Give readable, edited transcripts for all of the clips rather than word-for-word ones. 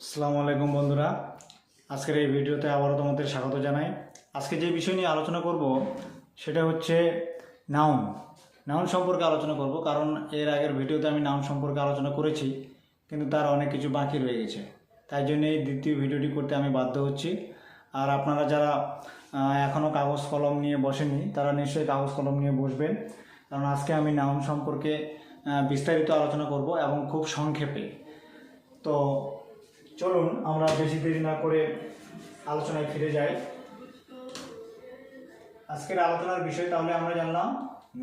আসসালামু আলাইকুম বন্ধুরা, আজকের এই ভিডিওতে আবারও তোমাদের স্বাগত জানাই। আজকে যে বিষয় নিয়ে আলোচনা করব সেটা হচ্ছে নাউন। নাউন সম্পর্কে আলোচনা করব, কারণ এর আগের ভিডিওতে আমি নাউন সম্পর্কে আলোচনা করেছি, কিন্তু তার অনেক কিছু বাকি রয়ে গেছে। তাই জন্য এই দ্বিতীয় ভিডিওটি করতে আমি বাধ্য হচ্ছি। আর আপনারা যারা এখনও কাগজ কলম নিয়ে বসেনি, তারা নিশ্চয়ই কাগজ কলম নিয়ে বসবেন, কারণ আজকে আমি নাউন সম্পর্কে বিস্তারিত আলোচনা করব এবং খুব সংক্ষেপে। তো চলুন আমরা বেশি দেরি না করে আলোচনায় ফিরে যাই। আজকের আলোচনার বিষয় তাহলে আমরা জানলাম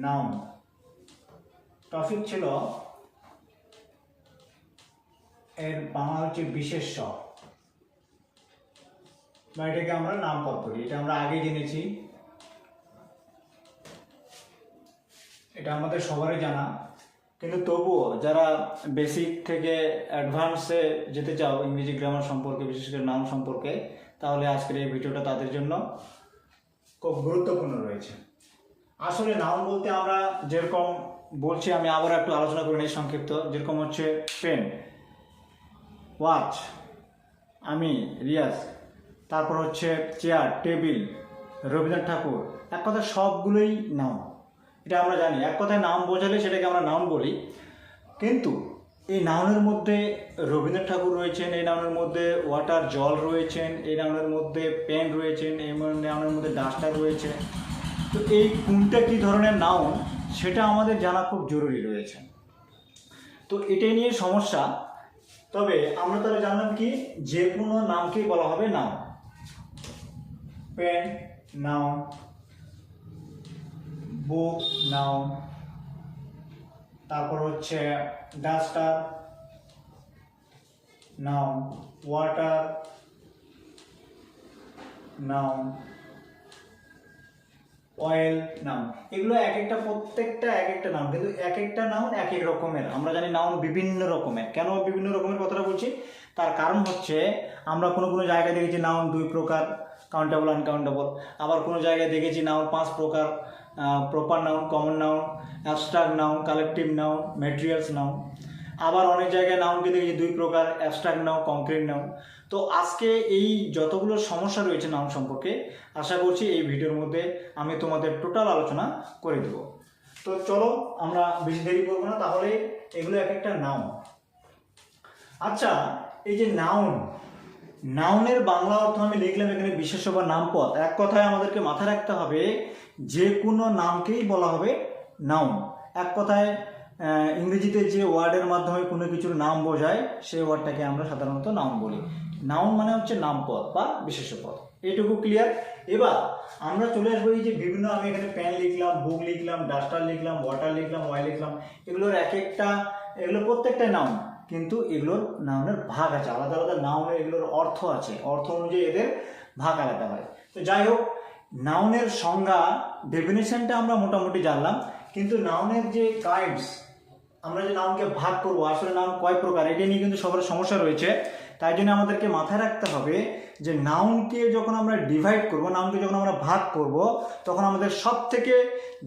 নাউন। টপিক ছিল এর বাংলা হচ্ছে বিশেষ্য, বা এটাকে আমরা নামপদ বলি। এটা আমরা আগে জেনেছি, এটা আমাদের সবারই জানা, কিন্তু তবুও যারা বেসিক থেকে অ্যাডভান্সে যেতে চাও ইংরেজি গ্রামার সম্পর্কে, বিশেষ করে নাউন সম্পর্কে, তাহলে আজকের এই ভিডিওটা তাদের জন্য খুব গুরুত্বপূর্ণ রয়েছে। আসলে নাউন বলতে আমরা যেরকম বলছি, আমি আবার একটু আলোচনা করে নিই সংক্ষিপ্ত। যেরকম হচ্ছে পেন, ওয়াচ, আমি, রিয়াজ, তারপর হচ্ছে চেয়ার, টেবিল, রবীন্দ্রনাথ ঠাকুর, এক কথায় সবগুলোই নাউন। এটা আমরা জানি, এক কথায় নাম বোঝালে সেটাকে আমরা নাউন বলি। কিন্তু এই নাউনের মধ্যে রবীন্দ্রনাথ ঠাকুর রয়েছেন, এই নাউনের মধ্যে ওয়াটার জল রয়েছেন, এই নাউনের মধ্যে পেন রয়েছেন, এই নাউনের মধ্যে ডাস্টার রয়েছে। তো এই কোনটা কী ধরনের নাউন সেটা আমাদের জানা খুব জরুরি রয়েছে। তো এটাই নিয়ে সমস্যা। তবে আমরা তাহলে জানলাম কি, যে কোনো নামকেই বলা হবে নাউন। পেন নাউন, বুক নাউন, তারপর হচ্ছে duster noun, water noun, oil noun. এগুলো এক একটা, প্রত্যেকটা এক একটা নাউন, কিন্তু এক একটা নাউন এক এক রকমের। আমরা জানি নাউন বিভিন্ন রকমের। কেন বিভিন্ন রকমের কথাটা বলছি, তার কারণ হচ্ছে আমরা কোনো কোনো জায়গায় দেখেছি নাউন দুই প্রকার, কাউন্টেবল, আনকাউন্টেবল। আবার কোনো জায়গায় দেখেছি নাউন পাঁচ প্রকার, proper noun, common noun, abstract noun, collective noun, materials noun. আবার অনেক জায়গায় নাউনকে দেখেছি দুই প্রকার, অ্যাবস্ট্রাক্ট নাউন, কংক্রিট নাউন। তো আজকে এই যতগুলো সমস্যা রয়েছে নাউন সম্পর্কে, আশা করছি এই ভিডিওর মধ্যে আমি তোমাদের টোটাল আলোচনা করে দেব। তো চলো আমরা বেশি দেরি করবো না, তাহলে এগুলো এক একটা নাউন। আচ্ছা, এই যে নাউন, নাউনের বাংলা অর্থ আমি লিখলাম এখানে বিশেষ্য বা নামপদ। এক কথায় আমাদেরকে মাথায় রাখতে হবে যে কোনো নামকেই বলা হবে নাউন। এক কথায় ইংরেজিতে যে ওয়ার্ডের মাধ্যমে কোনো কিছুর নাম বোঝায় সেই ওয়ার্ডটাকে আমরা সাধারণত নাউন বলি। নাউন মানে হচ্ছে নামপদ বা বিশেষ্য পদ। এইটুকু ক্লিয়ার। এবার আমরা চলে আসবো এই যে বিভিন্ন, আমি এখানে পেন লিখলাম, বুক লিখলাম, ডাস্টার লিখলাম, ওয়াটার লিখলাম, অয়েল লিখলাম, এগুলোর এক একটা, এগুলো প্রত্যেকটা নাউন, কিন্তু এগুলোর নাউনের ভাগ আছে, আলাদা আলাদা নাউনের এগুলোর অর্থ আছে, অর্থ অনুযায়ী এদের ভাগ আলাদা হয়। তো যাই হোক, নাউনের সংজ্ঞা, ডেফিনেশনটা আমরা মোটামুটি জানলাম, কিন্তু নাউনের যে কাইন্ডস, আমরা যে নাউনকে ভাগ করব, আসলে নাউন কয় প্রকার, এটা নিয়ে কিন্তু সবার সমস্যা রয়েছে। তাই জন্য আমাদেরকে মাথায় রাখতে হবে যে নাউনকে যখন আমরা ডিভাইড করব, নাউনকে যখন আমরা ভাগ করব, তখন আমাদের সব থেকে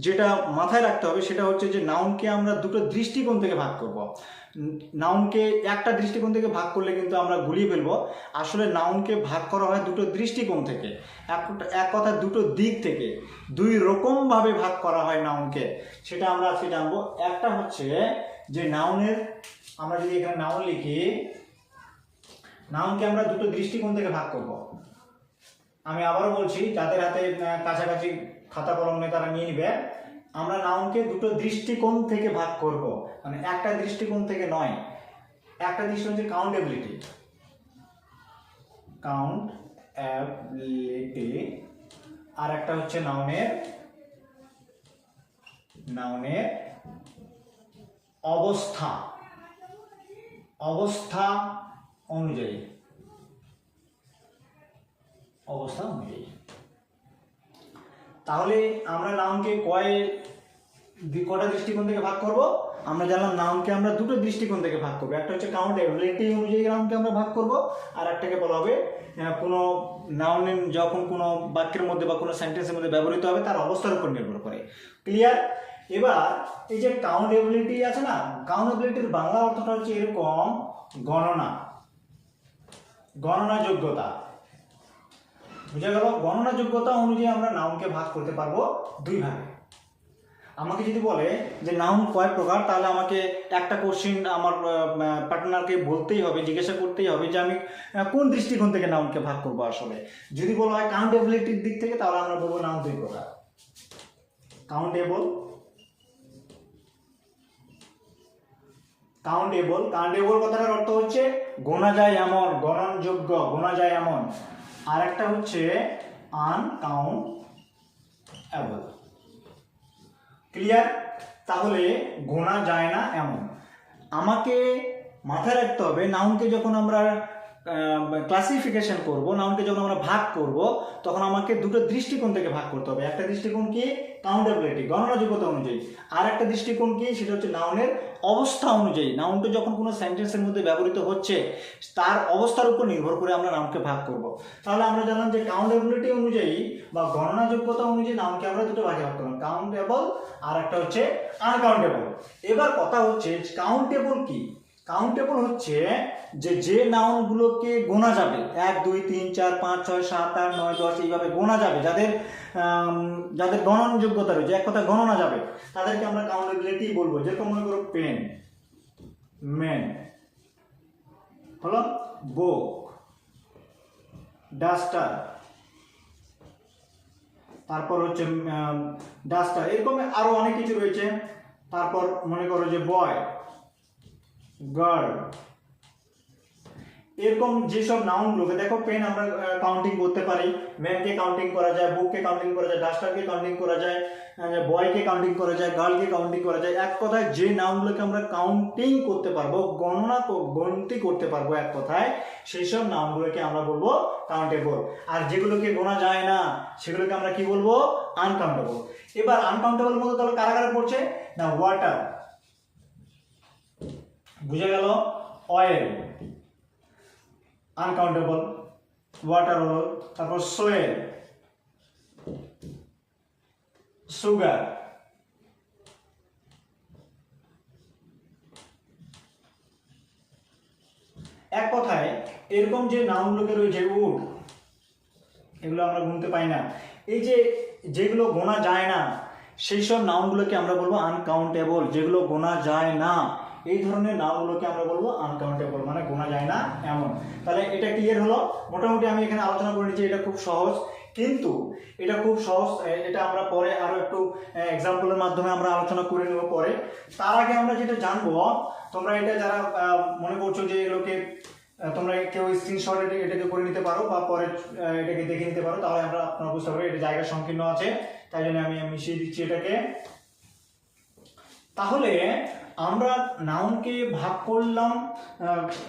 যেটা মাথায় রাখতে হবে সেটা হচ্ছে যে নাউনকে আমরা দুটো দৃষ্টিকোণ থেকে ভাগ করব। নাউনকে একটা দৃষ্টিকোণ থেকে ভাগ করলে কিন্তু আমরা গুলিয়ে ফেলবো। আসলে নাউনকে ভাগ করা হয় দুটো দৃষ্টিকোণ থেকে, এক কথা দুটো দিক থেকে, দুই রকমভাবে ভাগ করা হয় নাউনকে। সেটা আমরা আজকে জানবো। একটা হচ্ছে যে নাউনের, আমরা যদি এখানে নাউন লিখি, নাউনকে আমরা দুটো দৃষ্টিকোণ থেকে ভাগ করব। আমি আবারও বলছি, যাদের হাতে কাছাকাছি খাতা কলম নেই তারা নিয়ে নিবে। আমরা নাউনকে দুটো দৃষ্টিকোণ থেকে ভাগ করব, মানে একটা দৃষ্টিকোণ থেকে নয়। একটা দৃষ্টিকোণ হচ্ছে কাউন্টেবিলিটি, কাউন্টেবিলিটি, আর একটা হচ্ছে নাউনের অবস্থা, অবস্থা অনুযায়ী, অবস্থা অনুযায়ী। তাহলে আমরা নাউনকে কটা দৃষ্টিকোণ থেকে ভাগ করব? আমরা জানলাম নাউনকে আমরা দুটো দৃষ্টিকোণ থেকে ভাগ করবো। একটা হচ্ছে কাউন্টেবিলিটি অনুযায়ী নাউনকে আমরা ভাগ করব, আর একটাকে বলা হবে কোনো নাউন যখন কোনো বাক্যের মধ্যে বা কোনো সেন্টেন্সের মধ্যে ব্যবহৃত হবে তার অবস্থার উপর নির্ভর করে। ক্লিয়ার? এবার এই যে কাউন্টেবিলিটি আছে না, কাউন্টেবিলিটির বাংলা অর্থটা হচ্ছে এরকম, গণনা। গণনা যোগ্যতা। বুঝা গেল? গণনা যোগ্যতা অনুযায়ী আমরা নাউনকে ভাগ করতে পারবো দুই ভাগে। আমাকে যদি বলে যে নাউন কয় প্রকার, তাহলে আমাকে একটা কোশ্চিন আমার পার্টনারকে বলতেই হবে, জিজ্ঞাসা করতেই হবে যে আমি কোন দৃষ্টিকোণ থেকে নাউনকে ভাগ করবো। আসলে যদি বলা হয় কাউন্টেবিলিটির দিক থেকে, তাহলে আমরা বলবো নাউন দুই প্রকার। কাউন্টেবল, কাউন্টেবল কথাটার অর্থ হচ্ছে গোনা যায় এমন, গণনযোগ্য, গোনা যায় এমন। আর একটা হচ্ছে আনকাউন্টেবল। ক্লিয়ার? তাহলে গোনা যায় না এমন। আমাকে মাথায় রাখতে হবে নাউনকে যখন আমরা ক্লাসিফিকেশন করব, নাউনকে যখন আমরা ভাগ করব, তখন আমাকে দুটো দৃষ্টিকোণ থেকে ভাগ করতে হবে। একটা দৃষ্টিকোণ কি? কাউন্টেবিলিটি, গণনাযোগ্যতা অনুযায়ী। আর একটা দৃষ্টিকোণ কি? সেটা হচ্ছে নাউনের অবস্থা অনুযায়ী। নাউনটা যখন কোনো সেন্টেন্সের মধ্যে ব্যবহৃত হচ্ছে, তার অবস্থার উপর নির্ভর করে আমরা নাউনকে ভাগ করব। তাহলে আমরা জানলাম যে কাউন্টেবিলিটি অনুযায়ী বা গণনাযোগ্যতা অনুযায়ী নাউনকে আমরা দুটো ভাগে ভাগ করলাম, কাউন্টেবল আর একটা হচ্ছে আনকাউন্টেবল। এবার কথা হচ্ছে কাউন্টেবল কি? কাউন্টেবল হচ্ছে যে নাউনগুলোকে গোনা যাবে, 1 2 3 4 5 6 7 8 9 10 এইভাবে গোনা যাবে, যাদের গণনযোগ্যতা রয়েছে, এক কথা গণনা যাবে, তাদেরকে আমরা কাউন্টেবিলিটি বলবো। যেরকম মনে করো পেন, মেন, হলো বুক, ডাস্টার, তারপর হচ্ছে ডাস্টার, এরকম আরো অনেক কিছু রয়েছে। তারপর মনে করো যে বয়, গার্ল, এরকম যেসব নাউনগুলোকে দেখো, পেন আমরা কাউন্টিং করতে পারি, ম্যানকে কাউন্টিং করা যায়, বুককে কাউন্টিং করা যায়, ডাস্টারকে কাউন্টিং করা যায়, বয়কে কাউন্টিং করা যায়, গার্লকে কাউন্টিং করা যায়। এক কথায় যে নাউনগুলোকে আমরা কাউন্টিং করতে পারবো, গণতি করতে পারবো, এক কথায় সেই সব নাউনগুলোকে আমরা বলবো কাউন্টেবল। আর যেগুলোকে গোনা যায় না, সেগুলোকে আমরা কি বলবো? আনকাউন্টেবল। এবার আনকাউন্টেবল মধ্যে তাহলে কারা কারা পড়ছে না? ওয়াটার, বুঝে গেল? অয়েল, আনকাউন্টেবল, ওয়াটার হলো। তারপর সোয়েল, সুগার, এক কথায় এরকম যে নাউনগুলোকে রয়েছে, উড, এগুলো আমরা গুনতে পাই না। এই যে যেগুলো গোনা যায় না, সেই সব নাউনগুলোকে আমরা বলবো আনকাউন্টেবল। যেগুলো গোনা যায় না, এই ধরনের নাউনগুলোকে আমরা বলবো আনকাউন্টেবল, মানে গোনা যায় না এমন। তাহলে এটা ক্লিয়ার হলো? মোটামুটি আমি এখানে আলোচনা করে নিচ্ছি, এটা খুব সহজ, কিন্তু এটা খুব সহজ, এটা আমরা পরে আরো একটু এক্সাম্পলের মাধ্যমে আমরা আলোচনা করে নেব পরে। তার আগে আমরা যেটা জানবো, তোমরা এটা যারা মনে করছো যে এগুলোকে তোমরা কেউ স্ক্রিনশট এটাকে করে নিতে পারো বা পরে এটাকে দেখে নিতে পারো, তাহলে আপনারা বুঝতে পারবে এটা জায়গা সংকীর্ণ আছে, তাই জন্য আমি মিশিয়ে দিচ্ছি এটাকে। তাহলে আমরা নাউনকে ভাগ করলাম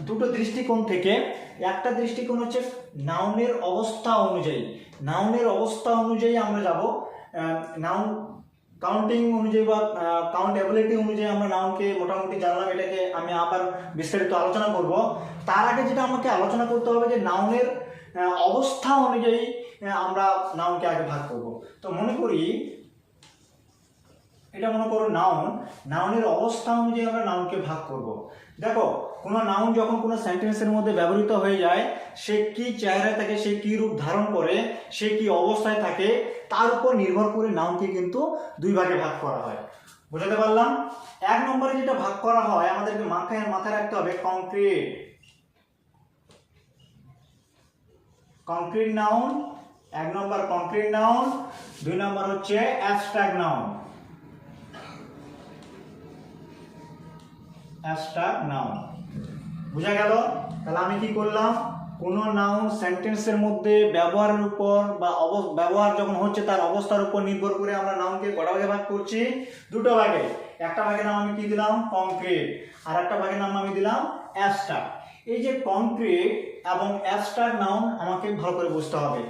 দুটো দৃষ্টিকোণ থেকে। একটা দৃষ্টিকোণ হচ্ছে নাউনের অবস্থা অনুযায়ী। নাউনের অবস্থা অনুযায়ী আমরা যাব, নাউন কাউন্টিং অনুযায়ী বা কাউন্টেবিলিটি অনুযায়ী আমরা নাউনকে মোটামুটি জানলাম। এটাকে আমি আবার বিস্তারিত আলোচনা করব। তার আগে যেটা আমাকে আলোচনা করতে হবে যে নাউনের অবস্থা অনুযায়ী আমরা নাউনকে আগে ভাগ করব। তো মনে করি এটা মনে করো নাউনের অবস্থা অনুযায়ী আমরা নাউনকে ভাগ করব। দেখো, কোনো নাউন যখন কোনো সেন্টেন্সের মধ্যে ব্যবহৃত হয়ে যায়, সে কি চেহারায় থাকে, সে কি রূপ ধারণ করে, সে কি অবস্থায় থাকে, তার উপর নির্ভর করে নাউনকে কিন্তু দুই ভাগে ভাগ করা হয়। বুঝাতে পারলাম? এক নম্বরে যেটা ভাগ করা হয়, আমাদেরকে মাথায় রাখতে হবে কংক্রিট নাউন, এক নম্বর কংক্রিট নাউন, দুই নম্বর হচ্ছে অ্যাবস্ট্রাক্ট নাউন। অ্যাবস্ট্রাক্ট নাউন, বুঝা গেল? তাহলে আমি কি করলাম, কোনো নাউন সেন্টেন্সের মধ্যে ব্যবহারের উপর বা ব্যবহার যখন হচ্ছে তার অবস্থার উপর নির্ভর করে আমরা নাউনকে কটা ভাগে ভাগ করছি? দুটো ভাগে। একটা ভাগের নাম আমি কি দিলাম? কংক্রিট, আর একটা ভাগের নাম আমি দিলাম অ্যাবস্ট্রাক্ট। এই যে কংক্রিট এবং অ্যাবস্ট্রাক্ট নাউন আমাকে ভালো করে বুঝতে হবে।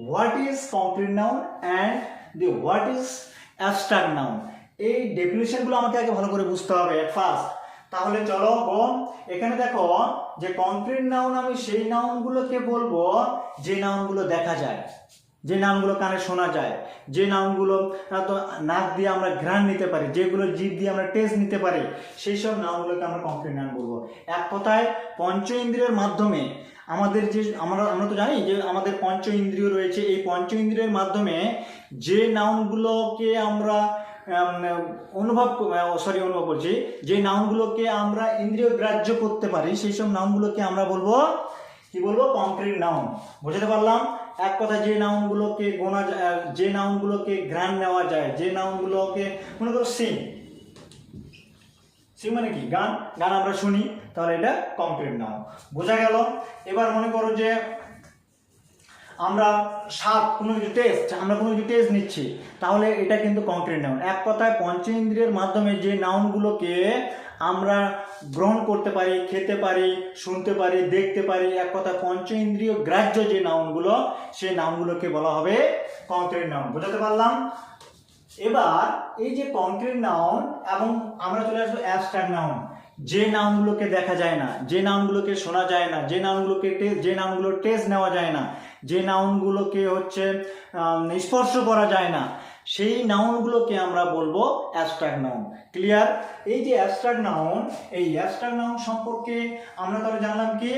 What is concrete noun and what is abstract noun, এই ডেফিনিশনগুলো আমাকে আগে ভালো করে বুঝতে হবে এট ফার্স্ট। তাহলে চলো এখানে দেখো যে কংক্রিট নাউন আমি সেই নাউনগুলোকে বলবো যে নাউনগুলো দেখা যায়, যে নাউনগুলো কানে শোনা যায়, যে নাউনগুলো নাক দিয়ে আমরা ঘ্রাণ নিতে পারি, যেগুলো জিভ দিয়ে আমরা টেস্ট নিতে পারি, সেই সব নাউনগুলোকে আমরা কংক্রিট নাউন বলবো। এক কথায় পঞ্চ ইন্দ্রিয়ের মাধ্যমে আমাদের যে আমরা তো জানি যে আমাদের পঞ্চ ইন্দ্রিয় রয়েছে, এই পঞ্চ ইন্দ্রিয়ের মাধ্যমে যে নাউনগুলোকে আমরা অনুভব করছি, যে নাউনগুলোকে আমরা ইন্দ্রিয় গ্রাহ্য করতে পারি, সেই সব নাউনগুলোকে আমরা বলবো কি বলবো? Concrete noun. বুঝতে পারলাম? এক কথা যে নাউনগুলোকে গোনা যায়, যে নাউনগুলোকে ঘ্রাণ নেওয়া যায়, যে নাউনগুলোকে মনে করো সিং মানে কি? গান আমরা শুনি, তাহলে এটা কংক্রিট নাউন। বোঝা গেল? এবার মনে করো যে আমরা স্বাদ, কোনো কিছু টেস্ট, আমরা কোনো কিছু টেস্ট নিচ্ছি, তাহলে এটা কিন্তু কংক্রিট নাউন। এক কথায় পঞ্চ ইন্দ্রিয়ের মাধ্যমে যে নাউনগুলোকে আমরা গ্রহণ করতে পারি, খেতে পারি, শুনতে পারি, দেখতে পারি, এক কথায় পঞ্চ ইন্দ্রিয় গ্রাহ্য যে নাউনগুলো, সেই নাউনগুলোকে বলা হবে কংক্রিট নাউন। বোঝাতে পারলাম? এবার এই যে কংক্রিট নাউন, এবং আমরা চলে আসবো অ্যাবস্ট্রাক্ট নাউন। যে নাউনগুলোকে দেখা যায় না, যে নাউনগুলোকে শোনা যায় না, যে নাউনগুলোর টেস্ট নেওয়া যায় না, যে নাউনগুলোকে হচ্ছে স্পর্শ করা যায় না, সেই নাউনগুলোকে আমরা বলবো অ্যাবস্ট্রাক্ট নাউন। ক্লিয়ার? এই যে অ্যাবস্ট্রাক্ট নাউন, এই অ্যাবস্ট্রাক্ট নাউন সম্পর্কে আমরা তাহলে জানলাম কি?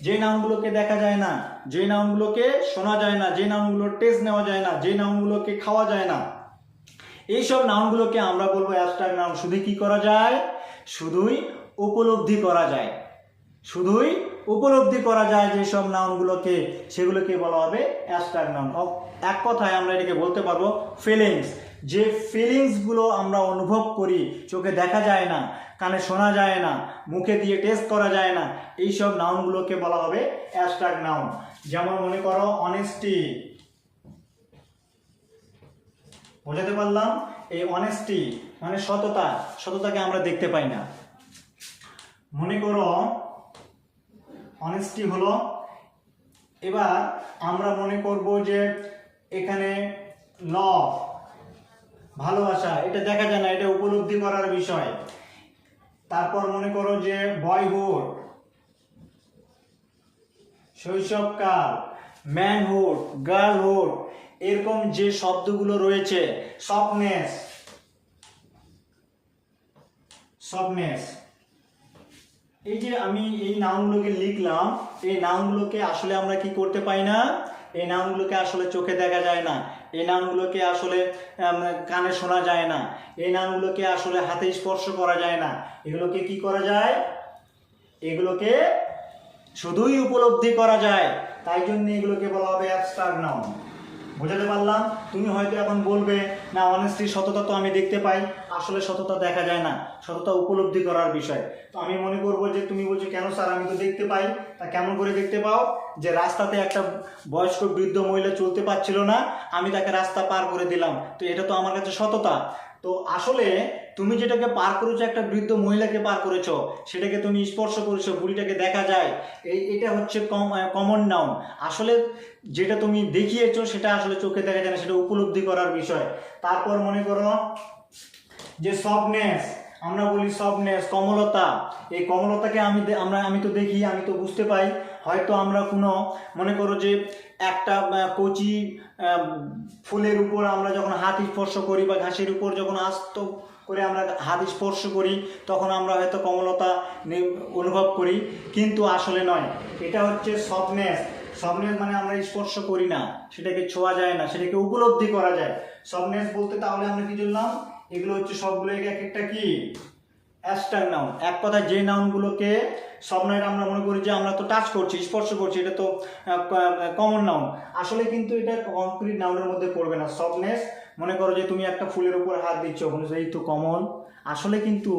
যে নাউনগুলোকে দেখা যায় না, যে নাউনগুলোকে শোনা যায় না, যে নাউনগুলোর টেস্ট নেওয়া যায় না, যে নাউনগুলোকে খাওয়া যায় না, এইসব নাউনগুলোকে আমরা বলবো অ্যাবস্ট্রাক্ট নাউন। শুধু কি করা যায়? শুধুই উপলব্ধি করা যায়, শুধুই উপলব্ধি করা যায় যেসব নাউনগুলোকে, সেগুলোকে বলা হবে অ্যাবস্ট্রাক্ট নাউন। এক কথায় আমরা এটাকে বলতে পারবো ফিলিংস। যে ফিলিংসগুলো আমরা অনুভব করি, চোখে দেখা যায় না, কানে শোনা যায় না, মুখে দিয়ে টেস্ট করা যায় না, এইসব নাউনগুলোকে বলা হবে অ্যাবস্ট্রাক্ট নাউন। যেমন মনে করো অনেস্টি। বোঝাতে পারলাম? এই অনেস্টি মানে সততা, সততাকে আমরা দেখতে পাই না। মনে করো অনেস্টি হলো, এবার আমরা মনে করব যে এখানে লাভ, ভালোবাসা, এটা দেখা যায় না, এটা উপলব্ধি করার বিষয়। তারপর মনে করো যে বয়হুড, শৈশবকাল, ম্যানহুড, গার্লহুড, এরকম যে শব্দগুলো রয়েছে, সফটনেস, এই যে আমি এই নাউনগুলোকে লিখলাম, এই নাউনগুলোকে আসলে আমরা কি করতে পাই না? এই নাউনগুলোকে আসলে চোখে দেখা যায় না, এই নাউনগুলোকে আসলে কানে শোনা যায় না, এই নাউনগুলোকে আসলে হাতে স্পর্শ করা যায় না। এগুলোকে কি করা যায়? এগুলোকে শুধুই উপলব্ধি করা যায়, তাই জন্য এগুলোকে বলা হবে অ্যাবস্ট্রাক্ট নাউন। বোঝাতে পারলাম? তুমি হয়তো এখন বলবে না অনেস্টি, সততা তো আমি দেখতে পাই, আসলে সততা দেখা যায় না, সততা উপলব্ধি করার বিষয়। তো আমি মনে করবো যে তুমি বলছো কেন স্যার, আমি তো দেখতে পাই। তা কেমন করে দেখতে পাও? যে রাস্তাতে একটা বয়স্ক বৃদ্ধ মহিলা চলতে পারছিল না, আমি তাকে রাস্তা পার করে দিলাম, তো এটা তো আমার কাছে সততা। তো আসলে তুমি যেটাকে পার করেছো, একটা বৃদ্ধ মহিলাকে পার করেছো, সেটাকে তুমি স্পর্শ করেছো, বুড়িটাকে দেখা যায়, এটা হচ্ছে কমন নাউন। আসলে যেটা তুমি দেখিয়েছো সেটা আসলে চোখে দেখা যায় না, সেটা উপলব্ধি করার বিষয়। তারপর মনে করো যে সফটনেস, আমরা বলি সফটনেস, কমলতা। এই কমলতাকে আমি তো দেখি, আমি তো বুঝতে পাই। হয়তো আমরা কোনো মনে করো যে একটা কচি ফুলের উপর আমরা যখন হাত স্পর্শ করি, বা ঘাসের উপর যখন আস্ত করে আমরা হাত স্পর্শ করি, তখন আমরা হয়তো কমলতা অনুভব করি, কিন্তু আসলে নয়। এটা হচ্ছে সফটনেস। সফটনেস মানে আমরা স্পর্শ করি না, সেটাকে ছোঁয়া যায় না, সেটাকে উপলব্ধি করা যায়। সফটনেস বলতে তাহলে আমরা কি বললাম? এগুলো হচ্ছে সবগুলো এক একটা কি? Abstract noun. এক কথায় যে নাউনগুলোকে সফটনেস আমরা মনে করি যে আমরা তো টাচ করছি, স্পর্শ করছি, এটা তো কমন নাউন, আসলে কিন্তু এটা কংক্রিট নাউনের মধ্যে পড়বে না। সফটনেস, মনে করো যে তুমি একটা ফুলের উপর হাত দিচ্ছ, এই তো কমন, আসলে কিন্তু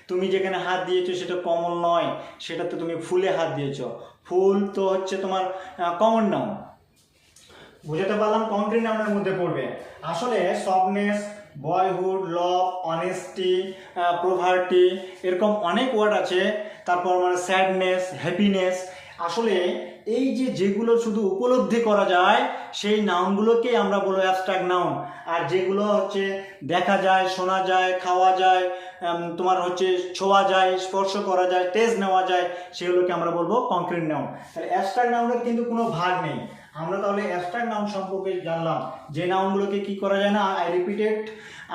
তুমি যেখানে হাত দিয়েছো সেটা কমন নয়, সেটা তো তুমি ফুলে হাত দিয়েছো, ফুল তো হচ্ছে তোমার কমন নাউন। বুঝাতে পারলাম? কংক্রিট নাউনের মধ্যে পড়বে। আসলে সফটনেস, বয়হুড, লাভ, অনেস্টি, প্রভার্টি, এরকম অনেক ওয়ার্ড আছে। তারপর মানে স্যাডনেস, হ্যাপিনেস, আসলে এই যেগুলো শুধু উপলব্ধি করা যায়, সেই নাউনগুলোকে আমরা বলবো অ্যাবস্ট্রাক্ট নাউন। আর যেগুলো হচ্ছে দেখা যায়, শোনা যায়, খাওয়া যায়, তোমার হচ্ছে ছোঁয়া যায়, স্পর্শ করা যায়, টেস্ট নেওয়া যায়, সেগুলোকে আমরা বলবো কংক্রিট নাউন। তাহলে অ্যাবস্ট্রাক্ট নাউনের কিন্তু কোনো ভাগ নেই। আমরা তাহলে অ্যাবস্ট্রাক্ট নাউন সম্পর্কে জানলাম, যে নাউনগুলোকে কি করা যায় না। আই রিপিটেড,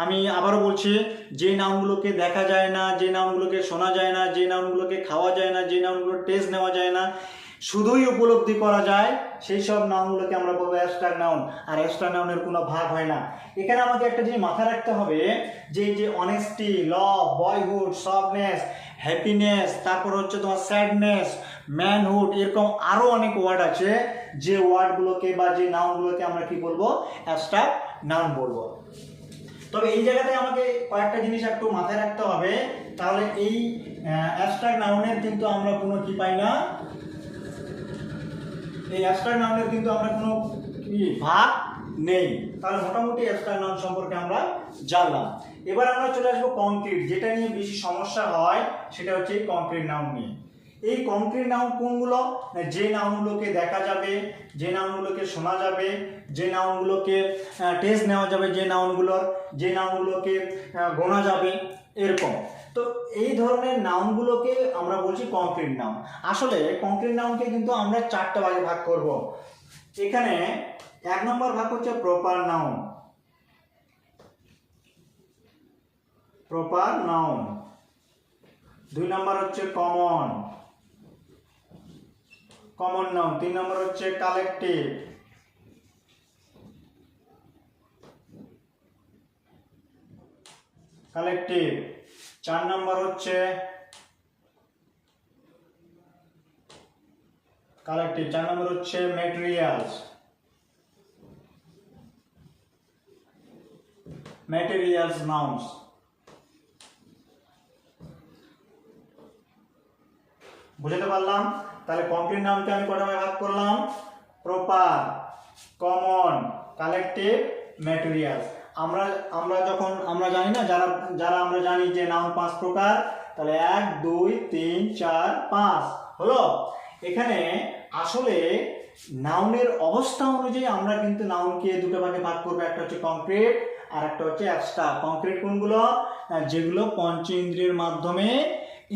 আমি আবারও বলছি, যে নাউনগুলোকে দেখা যায় না, যে নাউনগুলোকে শোনা যায় না, যে নাউনগুলোকে খাওয়া যায় না, যে নাউনগুলোর টেস্ট নেওয়া যায় না, শুধুই উপলব্ধি করা যায় সেই সব নাউনগুলোকে আমরা বলবো অ্যাবস্ট্রাক্ট নাউন। আর অ্যাবস্ট্রাক্ট নাউনের কোনো ভাগ হয় না। এখানে আমাকে একটা জিনিস মাথায় রাখতে হবে যে এই যে অনেস্টি, লাভ, বয়হুড, সফটনেস, হ্যাপিনেস, তারপর হচ্ছে তোমার স্যাডনেস, ম্যানহুড, এরকম আরও অনেক ওয়ার্ড আছে যে ওয়ার্ডগুলোকে বা যে নাউনগুলোকে আমরা কি বলবো অ্যাবস্ট্রাক্ট নাউন বলবো। তবে এই জায়গাতে আমাকে কয়েকটা জিনিস একটু মাথায় রাখতে হবে, তাহলে এই অ্যাবস্ট্রাক্ট নাউনের কিন্তু আমরা কোনো কি পাই না, এই অ্যাবস্ট্রাক্ট নাউনের কিন্তু আমরা কোনো কি ভাগ নেই। তাহলে মোটামুটি অ্যাবস্ট্রাক্ট নাউন সম্পর্কে আমরা জানলাম। এবার আমরা চলে আসবো কংক্রিট, যেটা নিয়ে বেশি সমস্যা হয় সেটা হচ্ছে এই কংক্রিট নাউন নিয়ে। এই কংক্রিট নাউন কোনগুলো? যে নাউনগুলোকে দেখা যাবে, যে নাউনগুলোকে শোনা যাবে, যে নাউনগুলোকে টেস্ট নেওয়া যাবে, যে নাউনগুলোকে গোনা যাবে, এরকম। তো এই ধরনের নাউনগুলোকে আমরা বলছি কংক্রিট নাউন। আসলে কংক্রিট নাউনকে কিন্তু আমরা চারটা ভাগে ভাগ করব। এখানে 1 নম্বর ভাগ হচ্ছে প্রপার নাউন, প্রপার নাউন। 2 নম্বর হচ্ছে কমন নাউন। 3 নম্বর হচ্ছে কালেকটিভ। কালেকটিভ। 4 নম্বর হচ্ছে কালেকটিভ। 4 নম্বর হচ্ছে ম্যাটেরিয়ালস। Materials nouns. বুঝতে পারলাম? তাহলে কংক্রিট নাউনকে আমি কটা ভাগ করলাম? Proper, common, collective, materials. আমরা জানি না, যারা আমরা জানি যে নাউন 5 প্রকার, তাহলে 1 2 3 4 5 হলো। এখানে আসলে নাউনের অবস্থা অনুযায়ী আমরা কিন্তু নাউনকে দুটো ভাগে ভাগ করবো, একটা হচ্ছে কংক্রিট আর একটা হচ্ছে অ্যাবস্ট্রাক্ট। কংক্রিট কোনগুলো? যেগুলো পঞ্চ ইন্দ্রিয়ের মাধ্যমে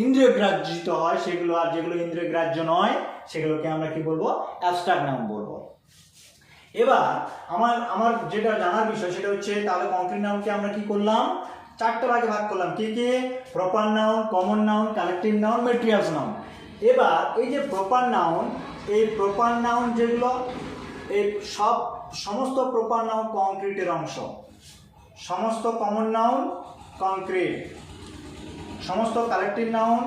ইন্দ্রিয় গ্রাহ্যিত হয় সেগুলো, আর যেগুলো ইন্দ্রিয় গ্রাহ্য নয় সেগুলোকে আমরা কি বলবো? অ্যাবস্ট্রাক্ট নাউন বলবো। এবার আমার যেটা জানার বিষয় সেটা হচ্ছে, তাহলে কংক্রিট নাউনকে আমরা কি করলাম? চারটে ভাগে ভাগ করলাম। কি কি? Proper noun, common noun, collective noun, materials noun. এবার এই যে প্রপার নাউন, এই প্রপার নাউন যেগুলো, এই সমস্ত প্রপার নাউন কংক্রিটের অংশ। সমস্ত কমন নাউন কংক্রিট, সমস্ত কালেকটিভ নাউন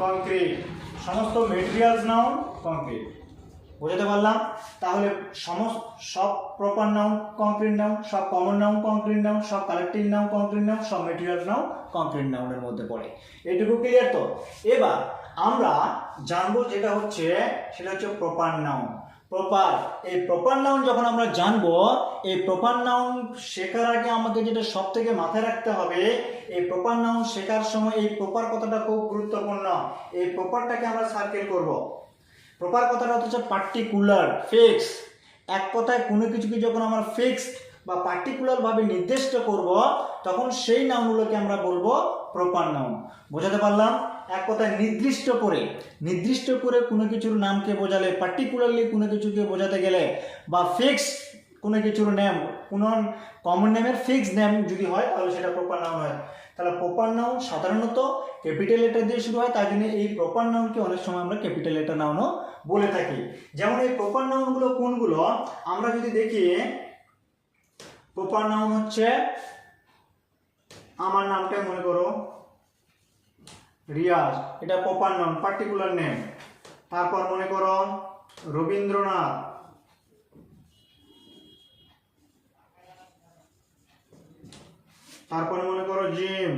কংক্রিট, সমস্ত ম্যাটেরিয়ালস নাউন কংক্রিট। বুঝতে পারলাম? তাহলে সব প্রপার নাউন কংক্রিট নাউন, সব কমন নাউন কংক্রিট নাউন, সব কালেকটিভ নাউন কংক্রিট নাউন, সব ম্যাটেরিয়ালস নাউন কংক্রিট নাউনের মধ্যে পড়ে। এইটুকু ক্লিয়ার তো? এবার আমরা জানবো সেটা হচ্ছে প্রপার নাউন। প্রপার, এই প্রপার নাউন যখন আমরা জানবো, এই প্রপার নাউন শেখার আগে আমাকে যেটা সব থেকে মাথায় রাখতে হবে, এই প্রপার নাউন শেখার সময় এই প্রপার কথাটা খুব গুরুত্বপূর্ণ। এই প্রপারটাকে আমরা সার্কেল করব। প্রপার কথাটা হচ্ছে পার্টিকুলার, ফিক্স। এক কথায় কোনো কিছুকে যখন আমরা ফিক্সড বা পার্টিকুলার ভাবে নির্দিষ্ট করব, তখন সেই নাউনগুলোকে আমরা বলবো প্রপার নাউন। বোঝাতে পারলাম? এক কথায় নির্দিষ্ট করে কোনো কিছুর নামকে বোঝালে, পার্টিকুলারলি কোনো কিছুকে বোঝাতে গেলে, বা ফিক্স কোনো কিছুর নেম, কোনো কমন নেমের ফিক্স নেম যদি হয় তাহলে সেটা প্রপার নাউন হয়। তাহলে প্রপার নাউন সাধারণত ক্যাপিটাল লেটার দিয়ে শুরু হয়, তাই জন্য এই প্রপার নাউনকে অনেক সময় আমরা ক্যাপিটাল লেটার নাউনও বলে থাকি। যেমন এই প্রপার নাউনগুলো কোনগুলো আমরা যদি দেখি, প্রপার নাউন হচ্ছে, আমার নামটা মনে করো রিয়াজ, এটা প্রপার নাউন, পার্টিকুলার নেম। তারপর মনে করো রবীন্দ্রনাথ, তারপরে মনে করো জিম।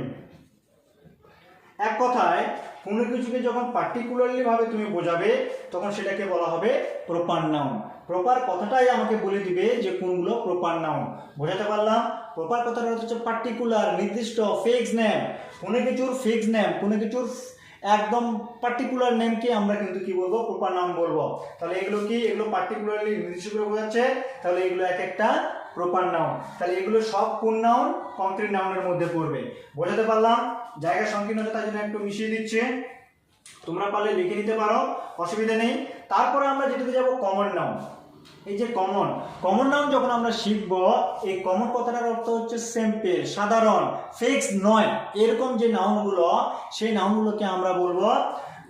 এক কথায় কোনো কিছুকে যখন পার্টিকুলারলি ভাবে তুমি বোঝাবে তখন সেটাকে বলা হবে প্রপার নাউন। প্রপার কথাটাই আমাকে বলে দিবে যে কোনগুলো প্রপার নাউন। বোঝাতে পারলাম? প্রপার কথাটা হচ্ছে পার্টিকুলার, নির্দিষ্ট, ফিক্স নেম। কোনো কিছুর ফিক্স নেম, কোনো কিছুর একদম পার্টিকুলার নেমকে আমরা কিন্তু কি বলবো? প্রপার নাউন বলবো। তাহলে এগুলো কি? এগুলো পার্টিকুলারলি নির্দিষ্ট করে বোঝাচ্ছে, তাহলে এগুলো এক একটা প্রপার নাউন। তাহলে এগুলো সব কোন নাউন? কংক্রিট নাউনের মধ্যে পড়বে। বোঝাতে পারলাম? জায়গা সংকীর্ণতা তার জন্য একটু মিশিয়ে দিচ্ছে, তোমরা পারলে লিখে নিতে পারো, অসুবিধা নেই। তারপরে আমরা যেটাতে যাব কমন নাউন। এই যে কমন নাউন যখন আমরা শিখবো, এই কমন কথাটার অর্থ হচ্ছে সিম্পল, সাধারণ, ফিক্স নয়, এরকম যে নাউনগুলো, সেই নাউনগুলোকে আমরা বলবো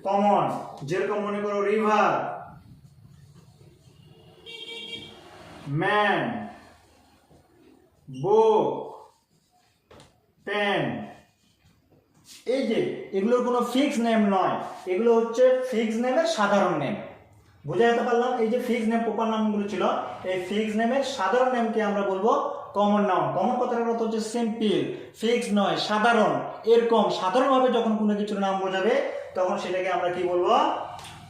কমন। যেরকম মনে করো রিভার, ম্যান, বুক, পেন। এই যে এগুলোর কোনো ফিক্স নেম নয়, এগুলো হচ্ছে ফিক্স নেমের সাধারণ নেম। বুঝে যেতে পারলাম? এই যে ফিক্স নেম প্রপার নামগুলো ছিল, এই ফিক্স নেমের সাধারণ নেমকে আমরা বলবো কমন নাউন। কমন কথাটার অর্থ হচ্ছে সিম্পল, ফিক্স নয়, সাধারণ। এরকম সাধারণভাবে যখন কোনো কিছুর নাম বোঝাবে তখন সেটাকে আমরা কি বলবো?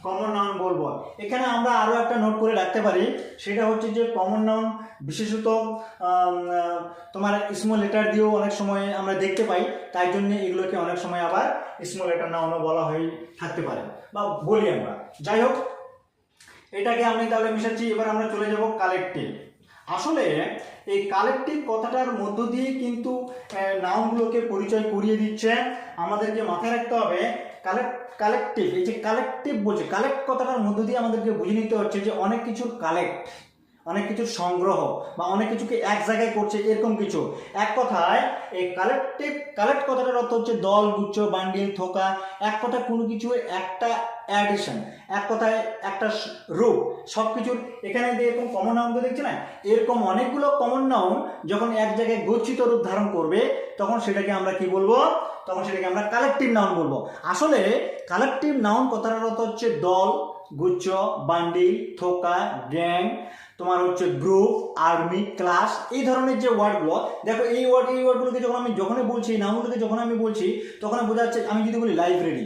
কমন নাউন বলবো। এখানে আমরা আরো একটা নোট করে রাখতে পারি, সেটা হচ্ছে যে কমন নাউন বিশেষত তোমার স্মল লেটার দিয়েও অনেক সময় আমরা দেখতে পাই, তাই জন্য এগুলোকে অনেক সময় আবার স্মল লেটার নাউনও বলা হয়ে থাকতে পারে বা বলি আমরা। যাই হোক, এটাকে আমি তাহলে মিশাচ্ছি। এবার আমরা চলে যাব কালেকটিভ। আসলে এই কালেকটিভ কথাটার মধ্য দিয়ে কিন্তু নাউনগুলোকে পরিচয় করিয়ে দিচ্ছে। আমাদেরকে মাথায় রাখতে হবে কালেকটিভ, এই যে কালেকটিভ বলছে, কালেক্ট কথাটার মধ্য দিয়ে আমাদেরকে বুঝে নিতে হচ্ছে যে অনেক কিছুর কালেক্ট, অনেক কিছুর সংগ্রহ বা অনেক কিছুকে এক জায়গায় করছে, এরকম কিছু। এক কথায় এই কালেক্ট কথাটার অর্থ হচ্ছে দল, গুচ্ছ, বান্ডিল, থোকা। এক কথায় কোনো কিছু একটা অ্যাডিশন, এক কথায় একটা রূপ, সব কিছুর। এখানে যে এরকম কমন নাউনগুলো দেখছি না, এরকম অনেকগুলো কমন নাউন যখন এক জায়গায় গচ্ছিত রূপ ধারণ করবে তখন সেটাকে আমরা কি বলবো? তখন সেটাকে আমরা কালেকটিভ নাউন বলবো। আসলে কালেকটিভ নাউন কথাটার অর্থ হচ্ছে দল, গুচ্ছ, বান্ডিল, থোকা, গ্যাং, তোমার হচ্ছে গ্রুপ, আর্মি, ক্লাস, এই ধরনের যে ওয়ার্ডগুলো। দেখো এই ওয়ার্ডগুলোকে যখনই বলছি, নামগুলোকে যখন আমি বলছি তখন বোঝা যাচ্ছে। আমি যদি বলি লাইব্রেরি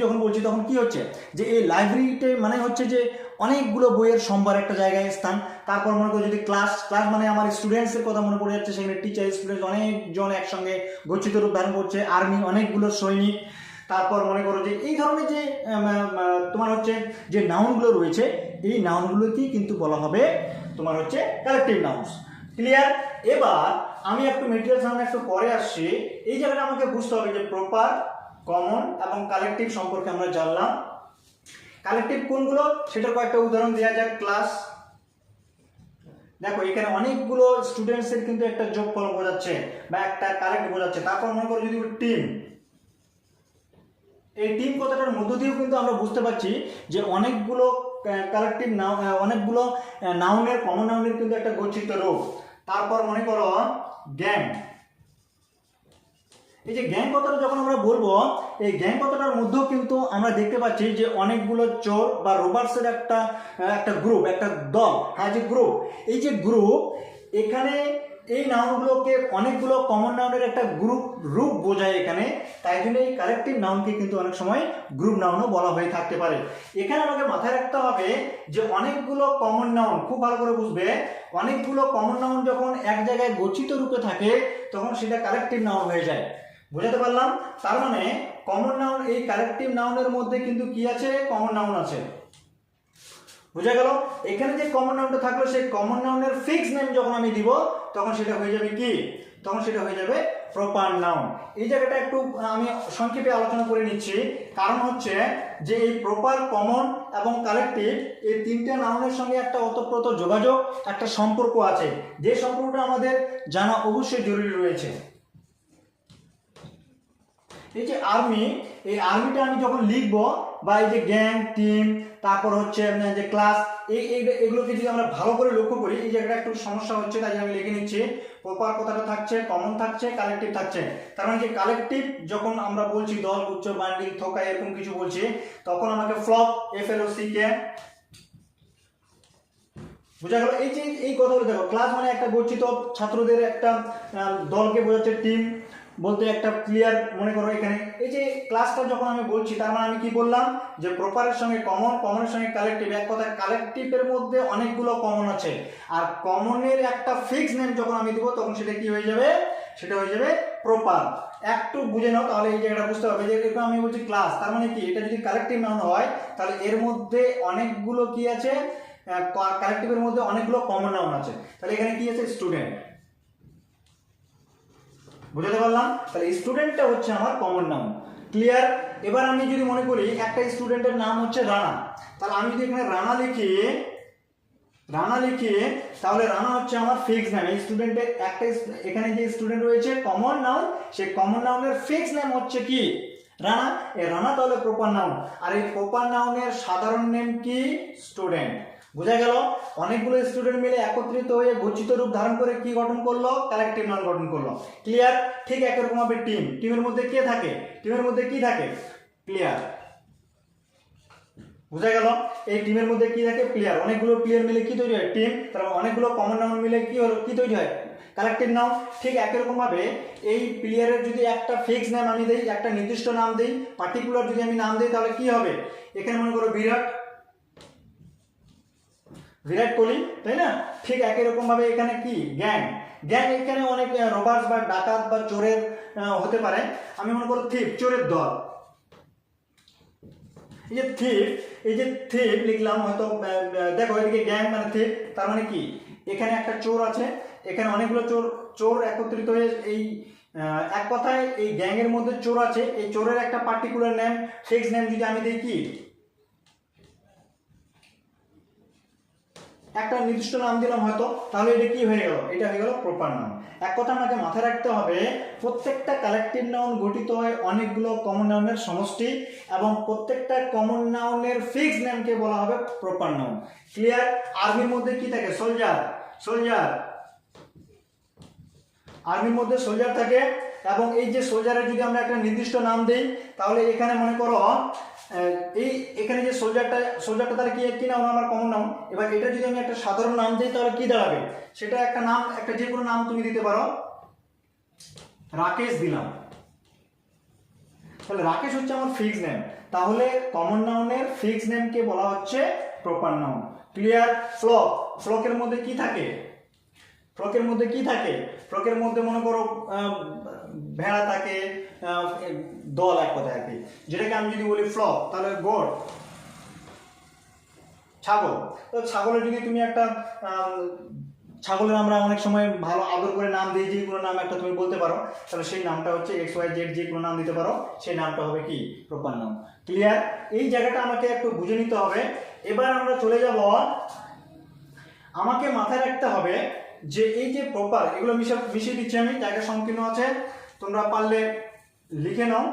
যখন বলছি তখন কি হচ্ছে যে এই লাইব্রেরিতে মানে হচ্ছে যে অনেকগুলো বইয়ের সম্ভার একটা জায়গায় স্থান। তারপর মনে করো যদি ক্লাস মানে আমার স্টুডেন্টসের কথা মনে পড়ে যাচ্ছে, সেখানে টিচার, স্টুডেন্ট অনেকজন একসঙ্গে গচ্ছিত রূপ ধারণ করছে। আর্মি, অনেকগুলো সৈনিক। তারপর মনে করো যে এই ধরনের যে তোমার হচ্ছে যে নাউনগুলো রয়েছে, এই নাউনগুলোকেই কিন্তু বলা হবে তোমার হচ্ছে কালেকটিভ নাউন্স। ক্লিয়ার? এবার আমি একটু মেটেরিয়াল নাউন একটু পরে আসছি। এই জায়গাটা আমাকে বুঝতে হবে যে প্রপার, কমন এবং কালেকটিভ সম্পর্কে আমরা জানলাম। কালেকটিভ কোনগুলো সেটার কয়েকটা উদাহরণ দেওয়া যাক। ক্লাস, দেখো এখানে অনেকগুলো স্টুডেন্টসের কিন্তু একটা যোগফল বোঝাচ্ছে বা একটা কালেক্ট বোঝাচ্ছে। তারপর মনে করো যদি টিম, এই টিম কথাটার মধ্য দিয়েও কিন্তু আমরা বুঝতে পারছি যে অনেকগুলো কালেকটিভ নাউন, অনেকগুলো নাউনের, কমন নাউনের কিন্তু একটা গচ্ছিত রূপ। তারপর মনে করো গ্যাং। এই যে গ্যাং কথাটা যখন আমরা বলবো, এই গ্যাং কথাটার মধ্যেও কিন্তু আমরা দেখতে পাচ্ছি যে অনেকগুলো চোর বা রোবার্সের একটা গ্রুপ, একটা দল। হ্যাঁ, যে গ্রুপ, এই যে গ্রুপ, এখানে এই নাউনগুলোকে অনেকগুলো কমন নাউনের একটা রূপ বোঝায় এখানে। তাই জন্য এই কালেকটিভ নাউনকে কিন্তু অনেক সময় গ্রুপ নাউনও বলা হয়ে থাকতে পারে। এখানে আমাকে মাথায় রাখতে হবে যে অনেকগুলো কমন নাউন, খুব ভালো করে বুঝবে, অনেকগুলো কমন নাউন যখন এক জায়গায় গচ্ছিত রূপে থাকে তখন সেটা কালেকটিভ নাউন হয়ে যায়। বুঝাতে পারলাম? তার মানে কমন নাউন, এই কালেকটিভ নাউনের মধ্যে কিন্তু কি আছে? কমন নাউন আছে। বুঝা গেল? এখানে যে কমন নাউনটা থাকলো, সেই কমন নাউনের ফিক্স নেম যখন আমি দিব তখন সেটা হয়ে যাবে কি? তখন সেটা হয়ে যাবে প্রপার নাউন। এই জায়গাটা একটু আমি সংক্ষেপে আলোচনা করে নিচ্ছি। কারণ হচ্ছে যে এই প্রপার, কমন এবং কালেকটিভ, এই তিনটা নাউনের সঙ্গে একটা ওতপ্রোত যোগাযোগ, একটা সম্পর্ক আছে, যে সম্পর্কটা আমাদের জানা অবশ্যই জরুরি রয়েছে। এই যে আর্মি, এই আর্মিটা আমি যখন লিখবো, বা এই যে গ্যাং, টিম, তারপর হচ্ছে যে ক্লাস, এগুলোকে যদি আমরা ভালো করে লক্ষ্য করি, এই জায়গাটা একটু সমস্যা হচ্ছে, তাই আমি লিখে নিচ্ছি। প্রপার কথাটা থাকছে, কমন থাকছে, কালেকটিভ থাকছে। তার মানে যে কালেকটিভ যখন আমরা বলছি দল, গুচ্ছ, বান্ডিল, থোকা, এরকম কিছু বলছি, তখন আমাকে ফ্লক, FLOCK, বুঝা গেল? এই যে এই কথাগুলো দেখো, ক্লাস মানে একটা গচ্ছিত ছাত্রদের একটা দলকে বোঝাচ্ছে, টিম বলতে একটা ক্লিয়ার। মনে করো এখানে এই যে ক্লাসটা যখন আমি বলছি, তার মানে আমি কি বললাম যে প্রপারের সঙ্গে কমন, কমনের সঙ্গে কালেকটিভ। এক কথা কালেকটিভের মধ্যে অনেকগুলো কমন আছে, আর কমনের একটা ফিক্স নেম যখন আমি দিব তখন সেটা কি হয়ে যাবে? সেটা হয়ে যাবে প্রপার। একটু বুঝে নাও, তাহলে এই জায়গাটা বুঝতে হবে। যে এরকম আমি বলছি ক্লাস, তার মানে কি? এটা যদি কালেকটিভ নাউন হয় তাহলে এর মধ্যে অনেকগুলো কি আছে? কালেকটিভের মধ্যে অনেকগুলো কমন নাউন আছে। তাহলে এখানে কি আছে? স্টুডেন্ট। বুঝতে পারলাম? তাহলে স্টুডেন্টটা হচ্ছে আমার কমন নাউন। ক্লিয়ার? এবার আমি যদি মনে করি একটা স্টুডেন্টের নাম হচ্ছে রানা, তাহলে আমি যদি এখানে রানা লিখি, তাহলে রানা হচ্ছে আমার ফিক্স নেম। এই স্টুডেন্টের একটা, এখানে যে স্টুডেন্ট রয়েছে কমন নাউন, সেই কমন নাউনের ফিক্স নেম হচ্ছে কি? রানা। এই রানা তাহলে প্রপার নাউন। আর এই প্রপার নাউনের সাধারণ নেম কি? স্টুডেন্ট। বোঝা গেল? অনেকগুলো স্টুডেন্ট মিলে একত্রিত হয়ে গচ্ছিত রূপ ধারণ করে কি গঠন করলো? কালেকটিভ নাউন গঠন করলো। ক্লিয়ার? ঠিক একরকম ভাবে টিমের মধ্যে কে থাকে? টিমের মধ্যে কি থাকে? প্লেয়ার। বোঝা গেল? এই টিমের মধ্যে কি থাকে? প্লেয়ার। অনেকগুলো প্লেয়ার মিলে কি তৈরি হয়? টিম। তারপর অনেকগুলো কমন নাউন মিলে কি হলো? কি তৈরি হয়? Collective noun. ঠিক একই রকম ভাবে এই প্লেয়ারের যদি একটা ফিক্স নাম আমি দেই, একটা নির্দিষ্ট নাম দেই, পার্টিকুলার যদি আমি নাম দেই, তাহলে কি হবে? এখানে মনে করো বিরাট কোহলি, তাই না? ঠিক একই রকম ভাবে এখানে কি? গ্যাং। এখানে অনেক রবার্স বা ডাকাত বা চোরের হতে পারে। আমি মনে করো থিপ, চোরের দল। এই যে থিপ লিখলাম, হয়তো দেখো এদিকে গ্যাং মানে থিপ, তার মানে কি? এখানে একটা চোর আছে, এখানে অনেকগুলো চোর একত্রিত হয়ে এই এক কথায় এই গ্যাং এর মধ্যে চোর আছে। এই চোরের একটা পার্টিকুলার নেম, ফিক্স নেম যদি আমি দিই, কি একটা নির্দিষ্ট নাম দিলাম হয়তো, তাহলে এটা কি হয়ে গেল? এটা হয়ে গেল প্রপার নাউন। এক কথা আমাকে মাথায় রাখতে হবে, প্রত্যেকটা কালেকটিভ নাউন গঠিত হয় অনেকগুলো কমন নাউনের সমষ্টি, এবং প্রত্যেকটা কমন নাউনের ফিক্স নেমকে বলা হবে প্রপার নাউন। ক্লিয়ার? আর্মির মধ্যে কি থাকে? সোলজার। আর্মির মধ্যে সোলজার থাকে, এবং এই যে সোলজারের যদি আমরা একটা নির্দিষ্ট নাম দেই, তাহলে এখানে মনে করো এখানে যে সোলজারটা তাহলে কি নাম? আমার কমন নাম। এবার এটা যদি আমি একটা সাধারণ নাম দিই, তাহলে কি দাঁড়াবে? সেটা একটা নাম, একটা যে কোনো নাম তুমি দিতে পারো। রাকেশ দিলাম, তাহলে রাকেশ হচ্ছে আমার ফিক্স নেম। তাহলে কমন নাউনের ফিক্স নেমকে বলা হচ্ছে প্রপার নাউন। ক্লিয়ার? ফ্লকের মধ্যে কি থাকে? ফ্লকের মধ্যে মনে করো ভেড়া থাকে, দল এক কথায় আর কি। যেটাকে আমি যদি বলি ফ্লক, তাহলে গোট, ছাগল। তো ছাগলের যদি তুমি একটা ছাগলের আমরা অনেক সময় ভালো আদর করে নাম দিই, যে কোনো নাম একটা তুমি বলতে পারো, তাহলে সেই নামটা হচ্ছে XYZ, যে কোনো নাম দিতে পারো, সেই নামটা হবে কি? Proper noun. ক্লিয়ার? এই জায়গাটা আমাকে একটু বুঝে নিতে হবে। এবার আমরা চলে যাব, আমাকে মাথায় রাখতে হবে যে এই যে প্রপার, এগুলো মিশিয়ে দিচ্ছি আমি, জায়গা সংকীর্ণ আছে, তোমরা পারলে লিখে নাও।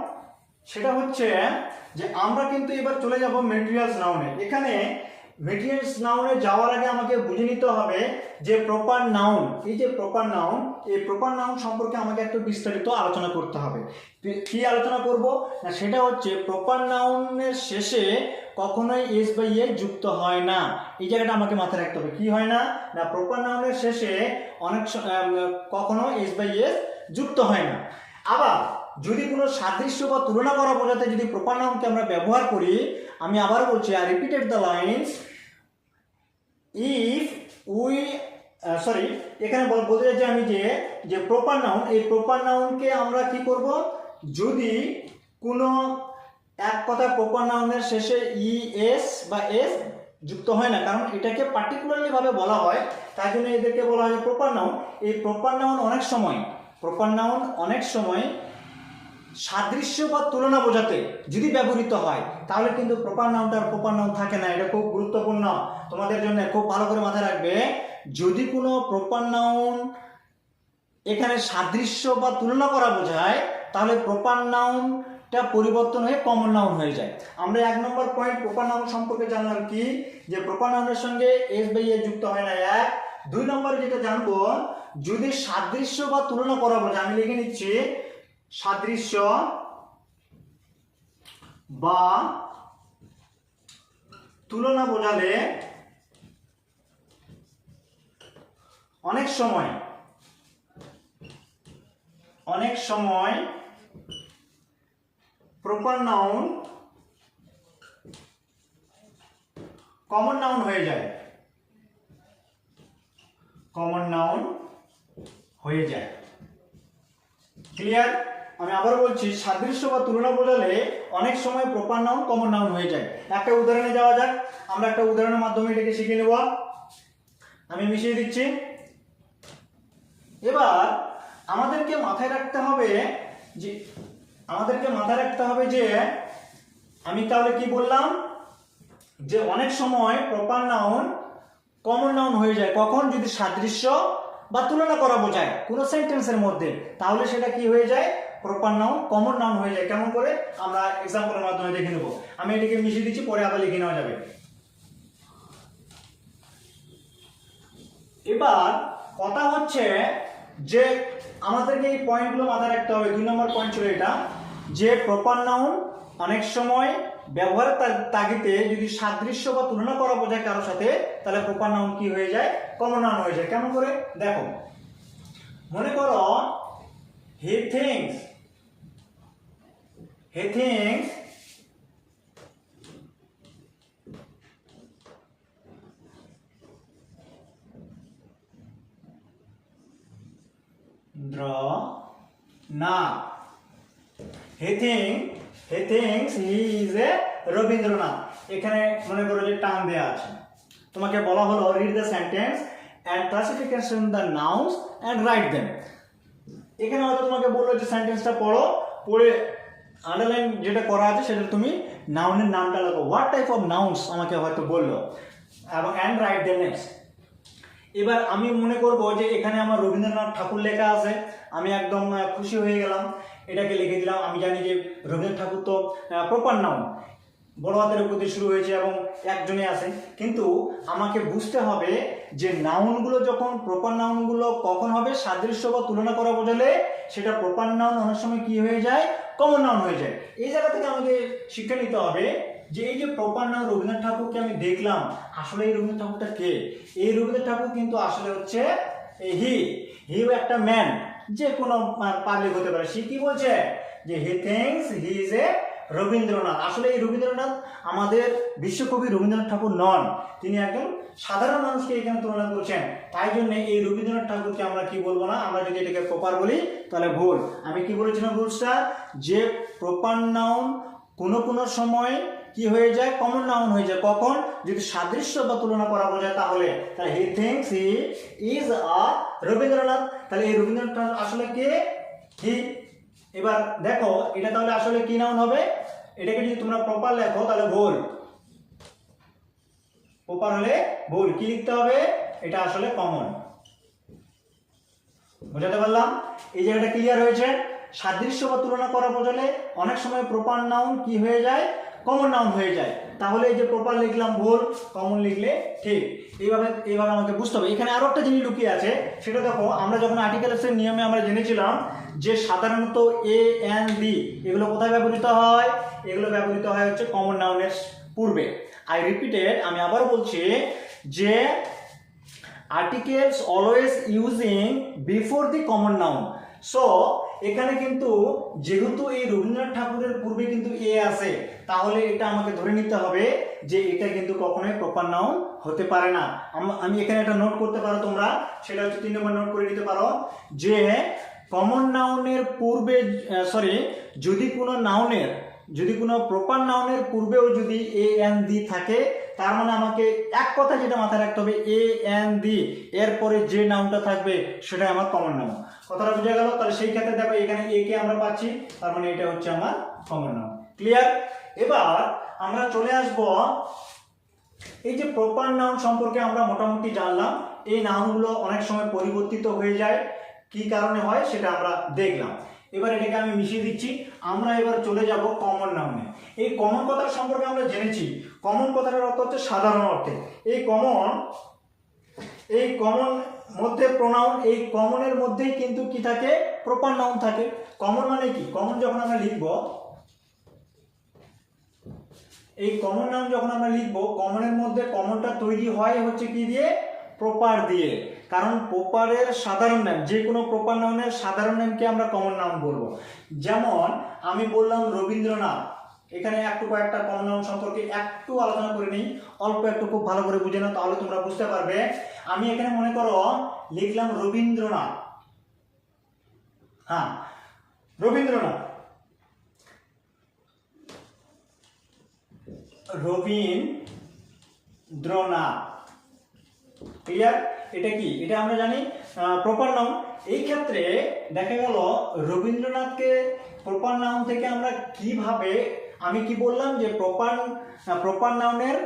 সেটা হচ্ছে যে আমরা কিন্তু এবার চলে যাব মেটেরিয়ালস নাউনে। এখানে মেটেরিয়ালস নাউনে যাওয়ার আগে আমাকে বুঝে নিতে হবে যে প্রপার নাউন, এই যে প্রপার নাউন, এই প্রপার নাউন সম্পর্কে আমাকে একটু বিস্তারিত আলোচনা করতে হবে। কি আলোচনা করব না? সেটা হচ্ছে প্রপার নাউনের শেষে কখনোই এস বাই এ যুক্ত হয় না। এই জায়গাটা আমাকে মাথায় রাখতে হবে। কি হয় না? না প্রপার নাউনের শেষে কখনো এস বাই এস যুক্ত হয় না। আবার যদি কোনো সাদৃশ্য বা তুলনা করা বোঝাতে যদি প্রপার নাউনকে আমরা ব্যবহার করি, আমি আবার বলছি, I repeated the lines, if we এখানে বলতে চাইছি আমি যে প্রপার নাউন, এই প্রপার নাউনকে আমরা কি করব? যদি কোনো এক কথা প্রপার নাউনের শেষে এস বা এস যুক্ত হয় না, কারণ এটাকে পার্টিকুলারলি ভাবে বলা হয়, তাই জন্য এদেরকে বলা হয় প্রপার নাউন। এই প্রপার নাউন অনেক সময় সাদৃশ্য বা তুলনা বোঝাতে যদি ব্যবহৃত হয়, তাহলে কিন্তু প্রপার নাউন থাকে না। এটা খুব গুরুত্বপূর্ণ তোমাদের জন্য, খুব ভালো করে মাথায় রাখবে। যদি কোনো প্রপার নাউন এখানে সাদৃশ্য বা তুলনা করা বোঝায়, তাহলে প্রপার নাউনটা পরিবর্তন হয়ে কমন নাউন হয়ে যায়। আমরা 1 নম্বর পয়েন্ট প্রপার নাউন সম্পর্কে জানলাম কি? যে প্রপার নাউনের সঙ্গে এস বাই এ যুক্ত হয় না, 1। 2 নম্বরে যেটা জানবো, যদি সাদৃশ্য বা তুলনা করা বোঝায়, আমি লিখে নিচ্ছি, সাদৃশ্য বা তুলনা বোঝালে অনেক সময় প্রপার নাউন কমন নাউন হয়ে যায়। ক্লিয়ার? আমি আবার বলছি, সাদৃশ্য বা তুলনা বোঝালে অনেক সময় প্রপার নাউন কমন নাউন হয়ে যায়। একটা উদাহরণে যাওয়া যাক, আমরা একটা উদাহরণের মাধ্যমে এটাকে শিখে নেব। আমি মিশিয়ে দিচ্ছি। এবার আমাদেরকে মাথায় রাখতে হবে যে আমি তাহলে কি বললাম, যে অনেক সময় প্রপার নাউন কমন নাউন হয়ে যায়। কখন? যদি সাদৃশ্য বা তুলনা করা বোঝায় কোনো সেন্টেন্সের মধ্যে, তাহলে সেটা কি হয়ে যায়? প্রপার নাউন কমন নাউন হয়ে যায়। কেমন করে? আমরা এক্সাম্পলের মাধ্যমে দেখে নেব। আমি এটাকে মিশিয়ে দিচ্ছি, পরে আবার লিখে নেওয়া যাবে। এবার কথা হচ্ছে যে আমাদেরকে এই পয়েন্টগুলো মাথায় রাখতে হবে। 2 নম্বর পয়েন্ট ছিল এটা, যে প্রপার নাউন অনেক সময় ব্যবহারের তাগিদে যদি সাদৃশ্য বা তুলনা করা বোঝায় কারোর সাথে, তাহলে প্রপার নাউন কি হয়ে যায়? কমন নাউন হয়ে যায়। কেমন করে দেখো, মনে করো হি থিংস, হি থিংস না, he thinks he is a Rabindranath. এখানে মনে করো যে টান দেয়া আছে, তোমাকে বলা হলো read the sentence and classification the nouns and write them. এখানে হয়তো তোমাকে বললো যে সেন্টেন্সটা পড়ো, পড়ে আন্ডারলাইন যেটা করা আছে সেটা তুমি নাউনের নামটা লাগো, হোয়াট টাইপ অফ নাউন্স আমাকে হয়তো বললো, এবং অ্যান্ড রাইট দেম নেক্সট। এবার আমি মনে করব যে এখানে আমার রবীন্দ্রনাথ ঠাকুর লেখা আছে, আমি একদম খুশি হয়ে গেলাম, এটাকে লিখে দিলাম। আমি জানি যে রবীন্দ্রনাথ ঠাকুর তো প্রপার নাউন, বড় হাতের উপর দিয়ে শুরু হয়েছে এবং একজনে আছে, কিন্তু আমাকে বুঝতে হবে যে নাউনগুলো যখন প্রপার নাউনগুলো কখন হবে সাদৃশ্য বা তুলনা করা বোঝালে সেটা প্রপার নাউন অনেক সময় কি হয়ে যায়? কমন নাউন হয়ে যায়। এই জায়গা থেকে আমাকে শিক্ষা নিতে হবে যে এই যে প্রপার নাউন রবীন্দ্রনাথ ঠাকুরকে আমি দেখলাম, আসলে এই রবীন্দ্রনাথ ঠাকুরটা কে? এই রবীন্দ্রনাথ ঠাকুর কিন্তু আসলে হচ্ছে হিও একটা ম্যান, যে কোনো পাবলিক হতে পারে। সে কি বলছে যে he thinks he is a Rabindranath. আসলে এই রবীন্দ্রনাথ আমাদের বিশ্বকবি রবীন্দ্রনাথ ঠাকুর নন, তিনি একজন সাধারণ মানুষকে এখানে তুলনা করছেন। তাই জন্য এই রবীন্দ্রনাথ ঠাকুরকে আমরা কি বলবো না, আমরা যদি এটাকে প্রপার বলি তাহলে ভুল। আমি কি বলেছিলাম রুলসটা, যে প্রপার নাউন কোনো সময় কি হয়ে যায়? কমন নাউন হয়ে যায়। কখন? যদি সাদৃশ্য বা তুলনা করা বোঝায় তাহলে he thinks he is a Rabindranath. তাহলে এই রবীন্দ্রনাথ আসলে কে? হি। এবার দেখো এটা তাহলে আসলে কি নাউন হবে? এটাকে যদি তোমরা প্রপার লেখো তাহলে ভুল, প্রপার হলে ভুল। কি লিখতে হবে? এটা আসলে কমন। বুঝাতে পারলাম? এই জায়গাটা ক্লিয়ার হয়েছে? সাদৃশ্য বা তুলনা করা বোঝালে অনেক সময় প্রপার নাউন কি হয়ে যায়? কমন নাউন হয়ে যায়। তাহলে এই যে প্রপার লিখলাম ভুল, কমন লিখলে ঠিক। এইভাবে আমাকে বুঝতে হবে। এখানে আরো একটা জিনিস লুকিয়ে আছে, সেটা দেখো, আমরা যখন আর্টিকেলসের নিয়মে আমরা জেনেছিলাম যে সাধারণত এ এন দি এগুলো কোথায় ব্যবহৃত হয়? এগুলো ব্যবহৃত হয় হচ্ছে কমন নাউনের পূর্বে। আই রিপিটেড, আমি আবার বলছি যে articles always using before the common noun. So এখানে কিন্তু যেহেতু এই রবীন্দ্রনাথ ঠাকুরের পূর্বে কিন্তু এ আছে, তাহলে এটা আমাকে ধরে নিতে হবে যে এটা কিন্তু কখনোই প্রপার নাউন হতে পারে না। আমি এখানে একটা নোট করতে পারো তোমরা, সেটা হচ্ছে 3 নম্বর নোট করে নিতে পারো যে কমন নাউনের পূর্বে যদি কোনো প্রপার নাউনের পূর্বেও যদি এ এন দি থাকে, তার মানে আমাকে এক কথা যেটা মাথায় রাখতে হবে, এ এন দি এরপরে যে নাউনটা থাকবে সেটা আমার কমন নাউন। কথাটা বুঝা গেল? তাহলে সেই ক্ষেত্রে দেখো এখানে এ কে আমরা পাচ্ছি, তার মানে এটা হচ্ছে আমার কমন নাউন। ক্লিয়ার? এবার আমরা চলে আসব, এই যে প্রপার নাউন সম্পর্কে আমরা মোটামুটি জানলাম। এই নাউনগুলো অনেক সময় পরিবর্তিত হয়ে যায়, কি কারণে হয় সেটা আমরা দেখলাম। এবার এটাকে আমি মিশিয়ে দিচ্ছি। আমরা এবার চলে যাব কমন নাউনে। এই কমন কথার সম্পর্কে আমরা জেনেছি। কমন কথাটার অর্থ হচ্ছে সাধারণ অর্থে। এই কমন মধ্যে প্রোনাউন, এই কমনের মধ্যেই কিন্তু কি থাকে? প্রপার নাউন থাকে। কমন মানে কি? কমন যখন আমরা লিখব, এই কমন নাউন যখন আমরা লিখব, কমনের মধ্যে কমনটা তৈরি হয় হচ্ছে কি দিয়ে? প্রপার দিয়ে। কারণ প্রপারের সাধারণ নাম, যে কোনো প্রপার নাউনের সাধারণ নামকে আমরা কমন নাউন বলবো। যেমন আমি বললাম রবীন্দ্রনাথ, এখানে কয়েকটা কমন নাউন সম্পর্কে একটু আলোচনা করে নিই, অল্প একটু, খুব ভালো করে বুঝে নাও, তাহলে তোমরা বুঝতে পারবে। আমি এখানে মনে করো লিখলাম রবীন্দ্রনাথ, হ্যাঁ রবীন্দ্রনাথ, রবীন্দ্রনাথ। ক্লিয়ার? এটা কি? এটা আমরা জানি প্রপার নাউন। এই ক্ষেত্রে দেখা গেল রবীন্দ্রনাথকে প্রপার নাউন থেকে আমরা কিভাবে, আমি কি বললাম যে প্রপার নাউনের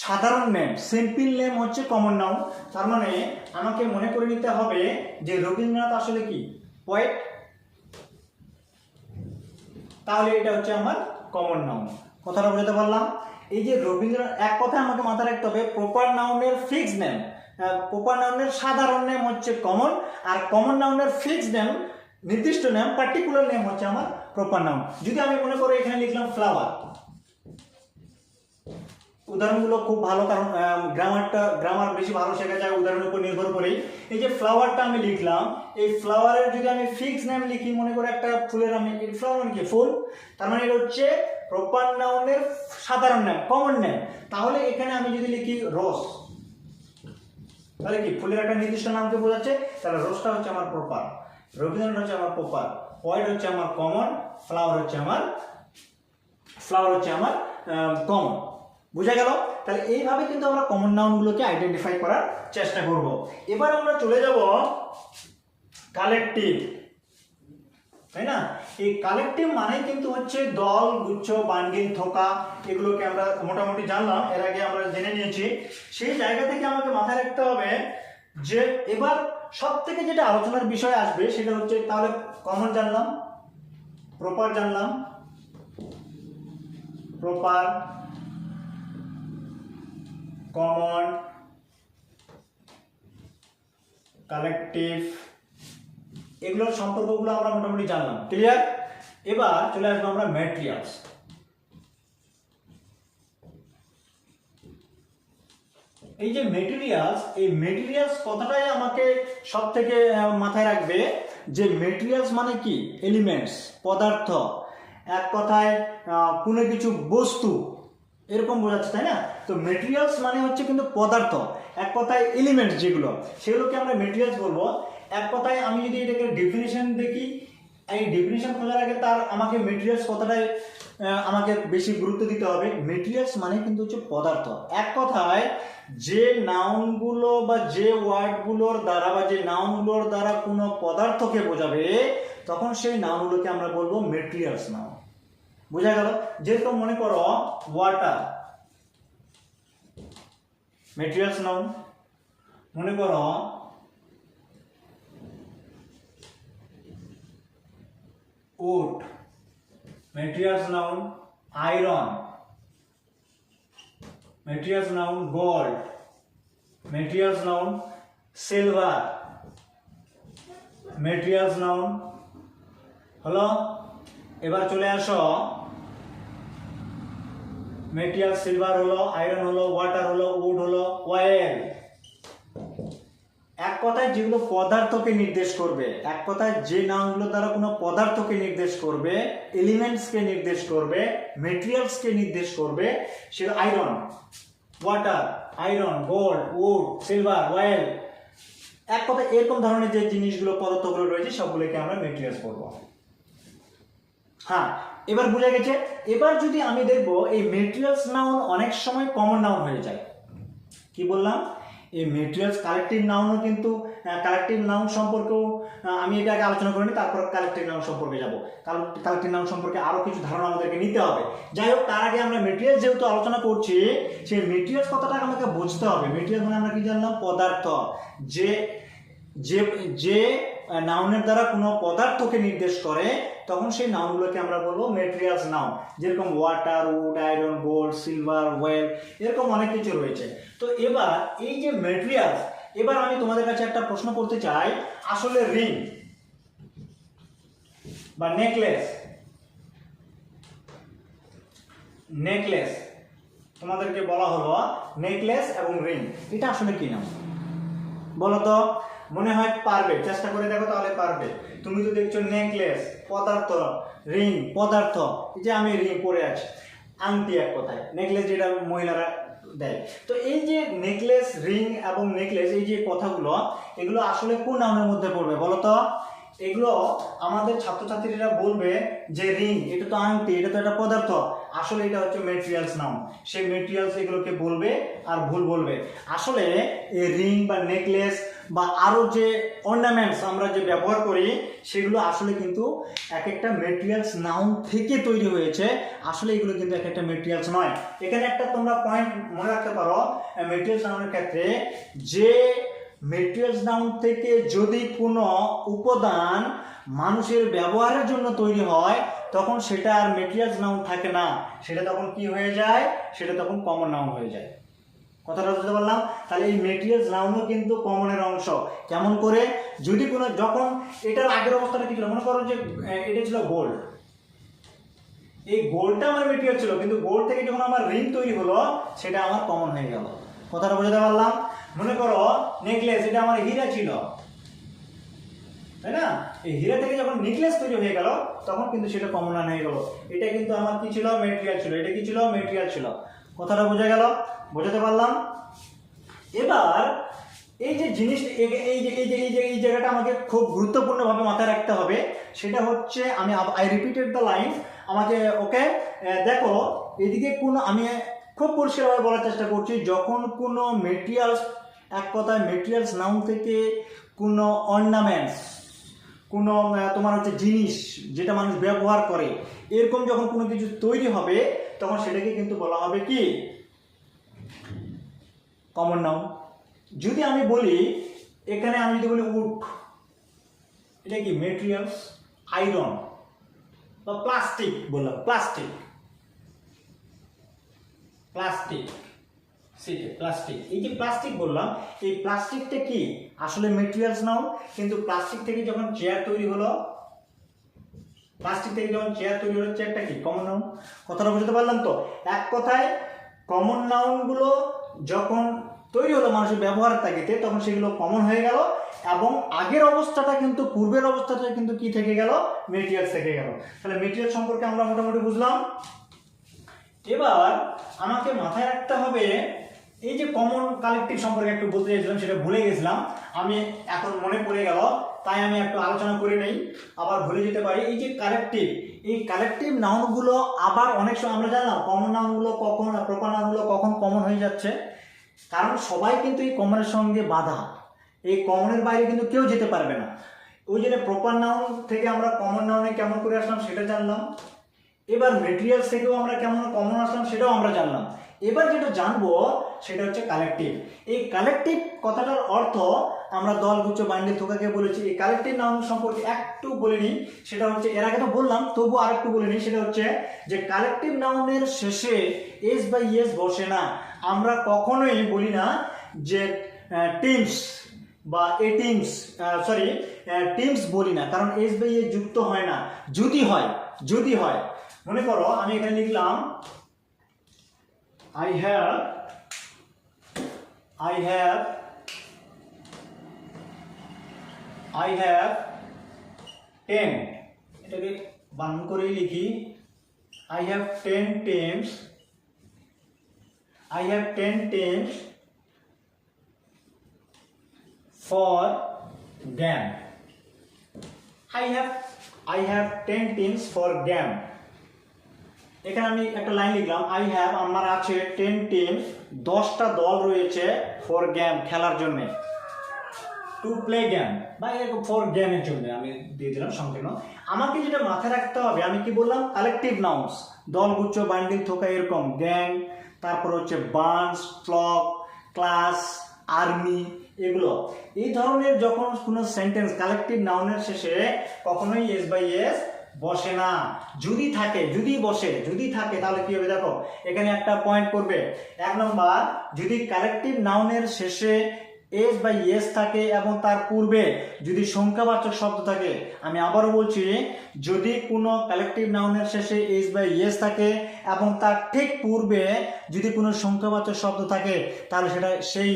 সাধারণ নেম, সিম্পল নেম হচ্ছে কমন নাউন। তার মানে আমাকে মনে করে নিতে হবে যে রবীন্দ্রনাথ আসলে কি? পোয়েট। তাহলে এটা হচ্ছে আমার কমন নাউন। কথাটা বুঝতে পারলাম? এই যে রবীন্দ্রনাথ, এক কথা আমাকে মাথায় রাখতে হবে, প্রপার নাউনের ফিক্সড নেম, প্রপার নাউনের সাধারণ নেম হচ্ছে কমন, আর কমন নাউনের ফিক্সড নেম, নির্দিষ্ট নাম, পার্টিকুলার নেম হচ্ছে আমার প্রপার নাউন। যদি আমি মনে করি এখানে লিখলাম ফ্লাওয়ার, উদাহরণগুলো খুব ভালো, কারণ গ্রামার বেশি ভালো শেখা যায় উদাহরণের উপর নির্ভর করেই। এই যে ফ্লাওয়ারটা আমি লিখলাম, এই ফ্লাওয়ারের যদি আমি ফিক্স নেম লিখি, মনে করে একটা ফুলের, আমি ফ্লাওয়ার মানে কি ফুল, তার মানে এটা হচ্ছে প্রপার নাউনের সাধারণ নাম, কমন নেম। তাহলে এখানে আমি যদি লিখি রোজ, তাহলে কি ফুলের একটা নির্দিষ্ট নামকে বোঝাচ্ছে, তাহলে রোজটা হচ্ছে আমার প্রপার, রবীন্দ্রনাথ হচ্ছে আমার প্রপার, হোয়াইট হচ্ছে আমার কমন, ফ্লাওয়ার হচ্ছে আমার কমন। বুঝা গেল? তাহলে এইভাবে কিন্তু আমরা কমন নাউনগুলোকে আইডেন্টিফাই করার চেষ্টা করব। এবার আমরা চলে যাব কালেকটিভ, তাই না? এই কালেকটিভ মানে কিন্তু হচ্ছে দল, গুচ্ছ, বান্ডিল, থোকা, এগুলোকে আমরা মোটামুটি জানলাম, এর আগে আমরা জেনে নিয়েছি। সেই জায়গা থেকে আমাকে মাথায় রাখতে হবে যে এবার সব থেকে যেটা আলোচনার বিষয় আসবে সেটা হচ্ছে, তাহলে কমন জানলাম, প্রপার জানলাম, প্রপার, কমন, কালেকটিভ, এগুলোর সম্পর্কগুলো আমরা মোটামুটি জানলাম। ক্লিয়ার? এবার চলে আসবো আমরা ম্যাটেরিয়ালস। এই যে ম্যাটেরিয়ালস, এই ম্যাটেরিয়ালস কথাটাই আমাকে সব থেকে মাথায় রাখবে যে ম্যাটেরিয়ালস মানে কি, এলিমেন্টস, পদার্থ, এক কথায় কোনো কিছু বস্তু, এরকম বোঝাচ্ছে, তাই না? তো ম্যাটেরিয়ালস মানে হচ্ছে কিন্তু পদার্থ, এক কথায় এলিমেন্টস যেগুলো, সেগুলোকে আমরা ম্যাটেরিয়ালস বলবো। এক কথায় আমি যদি এটাকে ডেফিনিশন দেখি, এই ডেফিনিশন খোঁজার আগে তার আমাকে ম্যাটেরিয়ালস কথাটাই আমাকে বেশি গুরুত্ব দিতে হবে। ম্যাটেরিয়ালস মানে কিন্তু হচ্ছে পদার্থ। এক কথায় যে নাউনগুলো বা যে ওয়ার্ডগুলোর দ্বারা বা যে নাউনগুলোর দ্বারা কোনো পদার্থকে বোঝাবে, তখন সেই নাউনগুলোকে আমরা বলবো ম্যাটেরিয়ালস নাউন। বোঝা গেল? যেরকম মনে করো ওয়াটার, ম্যাটেরিয়ালস নাউন। মনে করো wood, materials noun. Iron, materials noun. Gold, materials noun. Silver, materials noun. হলো? এবার চলে আসো, ম্যাটেরিয়াল সিলভার হলো, আয়রন হলো, ওয়াটার হলো, উড হলো, অয়েল। এক কথায় যেগুলো পদার্থকে নির্দেশ করবে, এক কথায় যে নাউনগুলো দ্বারা কোনো পদার্থকে নির্দেশ করবে, এলিমেন্টসকে নির্দেশ করবে, ম্যাটেরিয়ালসকে নির্দেশ করবে, সেটা iron, water, iron, gold, wood, silver, oil. এক কথায় এরকম ধরনের যে জিনিসগুলো, পদার্থগুলো রয়েছে, সবগুলোকে আমরা ম্যাটেরিয়ালস বলবো। হ্যাঁ, এবার বুঝা গেছে। এবার যদি আমি দেখবো এই ম্যাটেরিয়ালস নাউন অনেক সময় কমন নাউন হয়ে যায়। কি বললাম? এই ম্যাটেরিয়ালস কালেকটিভ নাউনও কিন্তু, কালেকটিভ নাউন সম্পর্কেও আমি এটা আগে আলোচনা করিনি, তারপর কালেকটিভ নাউন সম্পর্কে যাব। কারণ কালেকটিভ নাউন সম্পর্কে আরো কিছু ধারণা আমাদেরকে নিতে হবে। যাই হোক, তার আগে আমরা ম্যাটেরিয়ালস যেহেতু আলোচনা করছি, সেই ম্যাটেরিয়ালস কথাটাকে আমাকে বুঝতে হবে। ম্যাটেরিয়ালস মানে আমরা কি জানলাম? পদার্থ। যে যে যে নাউনের দ্বারা কোনো পদার্থকে নির্দেশ করে, তখন সেই নাউনগুলোকে আমরা বলবো ম্যাটেরিয়ালস নাউন। যেরকম water, wood, iron, gold, silver, oil, এরকম অনেক কিছু রয়েছে। তো এবার এই যে ম্যাটেরিয়ালস, এবার আমি তোমাদের কাছে একটা প্রশ্ন করতে চাই। আসলে রিং বা নেকলেস, নেকলেস তোমাদেরকে বলা হলো নেকলেস এবং রিং, এটা আসলে কি নাম বলো তো? মনে হয় পারবে, চেষ্টা করে দেখো তাহলে পারবে। তুমি তো দেখছো নেকলেস পদার্থ, রিং পদার্থ। যে আমি রিং পরে আছি, আংটি এক কথায়, নেকলেস যেটা মহিলারা দেয়। তো এই যে নেকলেস, রিং এবং নেকলেস, এই যে কথাগুলো, এগুলো আসলে কোন নাউনের মধ্যে পড়বে বলো তো? এগুলো আমাদের ছাত্রছাত্রীরা বলবে যে রিং এটা তো আংটি, এটা তো একটা পদার্থ, আসলে এটা হচ্ছে ম্যাটেরিয়ালস নাউন। সেই ম্যাটেরিয়ালস এগুলোকে বলবে আর ভুল বলবে। আসলে এই রিং বা নেকলেস বা আরো যে অর্নামেন্টস আমরা যে ব্যবহার করি, সেগুলো আসলে কিন্তু এক একটা ম্যাটেরিয়ালস নাউন থেকে তৈরি হয়েছে। আসলে এগুলো কিন্তু এক একটা ম্যাটেরিয়ালস নয়। এখানে একটা তোমরা পয়েন্ট মনে রাখতে পারো ম্যাটেরিয়ালস নাউনের ক্ষেত্রে, যে ম্যাটেরিয়ালস নাউন থেকে যদি কোনো উপাদান মানুষের ব্যবহারের জন্য তৈরি হয়, তখন সেটা আর ম্যাটেরিয়ালস নাউন থাকে না, সেটা তখন কি হয়ে যায়? সেটা তখন কমন নাউন হয়ে যায়। কথাটা বুঝতে পারলাম? তাহলে এই মেটেরিয়ালস নাউনও কিন্তু কমনের অংশ। কেমন করে? যদি কোনো যখন এটার আগের অবস্থাটা কি ছিল, মনে করো যে এটা ছিল গোল্ড, এই গোল্ডটা আমার মেটেরিয়াল ছিল, কিন্তু গোল্ড থেকে যখন আমার রিং তৈরি হলো সেটা আমার কমন হয়ে গেল। কথাটা বুঝতে পারলাম? মনে করো নেকলেস, এটা আমার হীরা ছিল, তাই না? এই হীরা থেকে যখন নেকলেস তৈরি হয়ে গেল তখন কিন্তু সেটা কমন হয়ে গেল। এটা কিন্তু আমার কি ছিল? মেটেরিয়াল ছিল। এটা কি ছিল? মেটেরিয়াল ছিল। কথাটা বোঝা গেল? বোঝাতে পারলাম? এবার এই যে জিনিস, এই জায়গাটা আমাকে খুব গুরুত্বপূর্ণভাবে মাথায় রাখতে হবে। সেটা হচ্ছে, আমি আই রিপিটেড দ্য লাইন, আমাকে ওকে দেখো এদিকে কোন, আমি খুব পরিষ্কারভাবে বলার চেষ্টা করছি, যখন কোনো মেটেরিয়ালস, এক কথায় মেটেরিয়ালস নাউন থেকে কোনো অর্নামেন্টস, কোনো তোমার হচ্ছে জিনিস যেটা মানুষ ব্যবহার করে, এরকম যখন কোনো কিছু তৈরি হবে তখন সেটাকে কিন্তু বলা হবে কি? Common noun. যদি আমি বলি এখানে, আমি যদি বলি উড, এটা কি? মেটেরিয়ালস। আয়রন বা প্লাস্টিক, বললাম প্লাস্টিক, প্লাস্টিক, প্লাস্টিক, এই যে প্লাস্টিক বললাম, এই প্লাস্টিকটা কি? আসলে মেটেরিয়ালস নাউন, কিন্তু প্লাস্টিক থেকে যখন চেয়ার তৈরি হলো, প্লাস্টিক থেকে যখন চেয়ার তৈরি হলো, চেয়ারটা কি? Common noun. কথাটা বুঝতে পারলাম তো? এক কথায় কমন নাউনগুলো যখন তৈরি হলো মানুষের ব্যবহারের তাগিদে, তখন সেগুলো কমন হয়ে গেল, এবং আগের অবস্থাটা কিন্তু, পূর্বের অবস্থাটা কিন্তু কি থেকে গেল? মেটেরিয়ালস থেকে গেল। তাহলে মেটেরিয়াল সম্পর্কে আমরা মোটামুটি বুঝলাম। এবার আমাকে মাথায় রাখতে হবে, এই যে কমন কালেকটিভ সম্পর্কে একটু বলতে চাইছিলাম, সেটা ভুলে গেছিলাম, আমি এখন মনে পড়ে গেল, তাই আমি একটু আলোচনা করে নেই, আবার ভুলে যেতে পারি। এই যে কালেকটিভ, এই কালেকটিভ নাউনগুলো আবার অনেক সময় আমরা জানলাম কমন নাউনগুলো কখন, প্রপার নাউনগুলো কখন কমন হয়ে যাচ্ছে, কারণ সবাই কিন্তু এই কমনের সঙ্গে বাধা, এই কমনের বাইরে কিন্তু কেউ যেতে পারবে না। ওই জন্য প্রপার নাউন থেকে আমরা কমন নাউনে কেমন করে আসলাম সেটা জানলাম। এবার মেটেরিয়ালস থেকেও আমরা কেমন কমন আসলাম সেটাও আমরা জানলাম। এবার যেটা জানবো সেটা হচ্ছে কালেকটিভ। এই কালেকটিভ কথাটার অর্থ আমরা দলগুচ্ছ, বান্ডিল, থোকাকে বলেছি। এই কালেকটিভ নাউন সম্পর্কে একটু বলে নিই, সেটা হচ্ছে, এর আগে তো বললাম তবু আর একটু বলে নিই, সেটা হচ্ছে যে কালেকটিভ নাউনের শেষে এস বা ইয়েস বসে না। আমরা কখনোই বলি না যে টিমস বা এ টিমস, টিমস বলি না, কারণ এস বা ইয়ে যুক্ত হয় না। যদি হয়, মনে করো আমি এখানে লিখলাম I have 10, এটাকে বানান করেই লিখি, I have 10 teams for game. I have 10 teams for game. এখানে আমি একটা লাইন লিখলাম, আই হ্যাভ, আমার আছে 10 টিম, 10টা দল রয়েছে ফর গেম, খেলার জন্য, টু প্লে গেম, বা এরকম ফর গেমের জন্য আমি দিয়ে দিলাম সংকীর্ণ। আমাকে যেটা মাথায় রাখতে হবে, আমি কি বললাম? কালেকটিভ নাউন্স, দলগুচ্ছ, বান্ডিল, থোকা, এরকম, গ্যাং, তারপর হচ্ছে বান্স, ফ্লক, ক্লাস, আর্মি, এগুলো, এই ধরনের যখন কোনো সেন্টেন্স কালেকটিভ নাউনের শেষে কখনোই এস বাই এস বসে না। যদি থাকে, যদি থাকে তাহলে কি হবে? দেখো এখানে একটা পয়েন্ট করবে। 1 নম্বর, যদি কালেকটিভ নাউনের শেষে এস বা ইয়েস থাকে এবং তার পূর্বে যদি সংখ্যাবাচক শব্দ থাকে, আমি আবারও বলছি, যদি কোনো কালেকটিভ নাউনের শেষে এস বা ইয়েস থাকে এবং তার ঠিক পূর্বে যদি কোনো সংখ্যাবাচক শব্দ থাকে, তাহলে সেটা সেই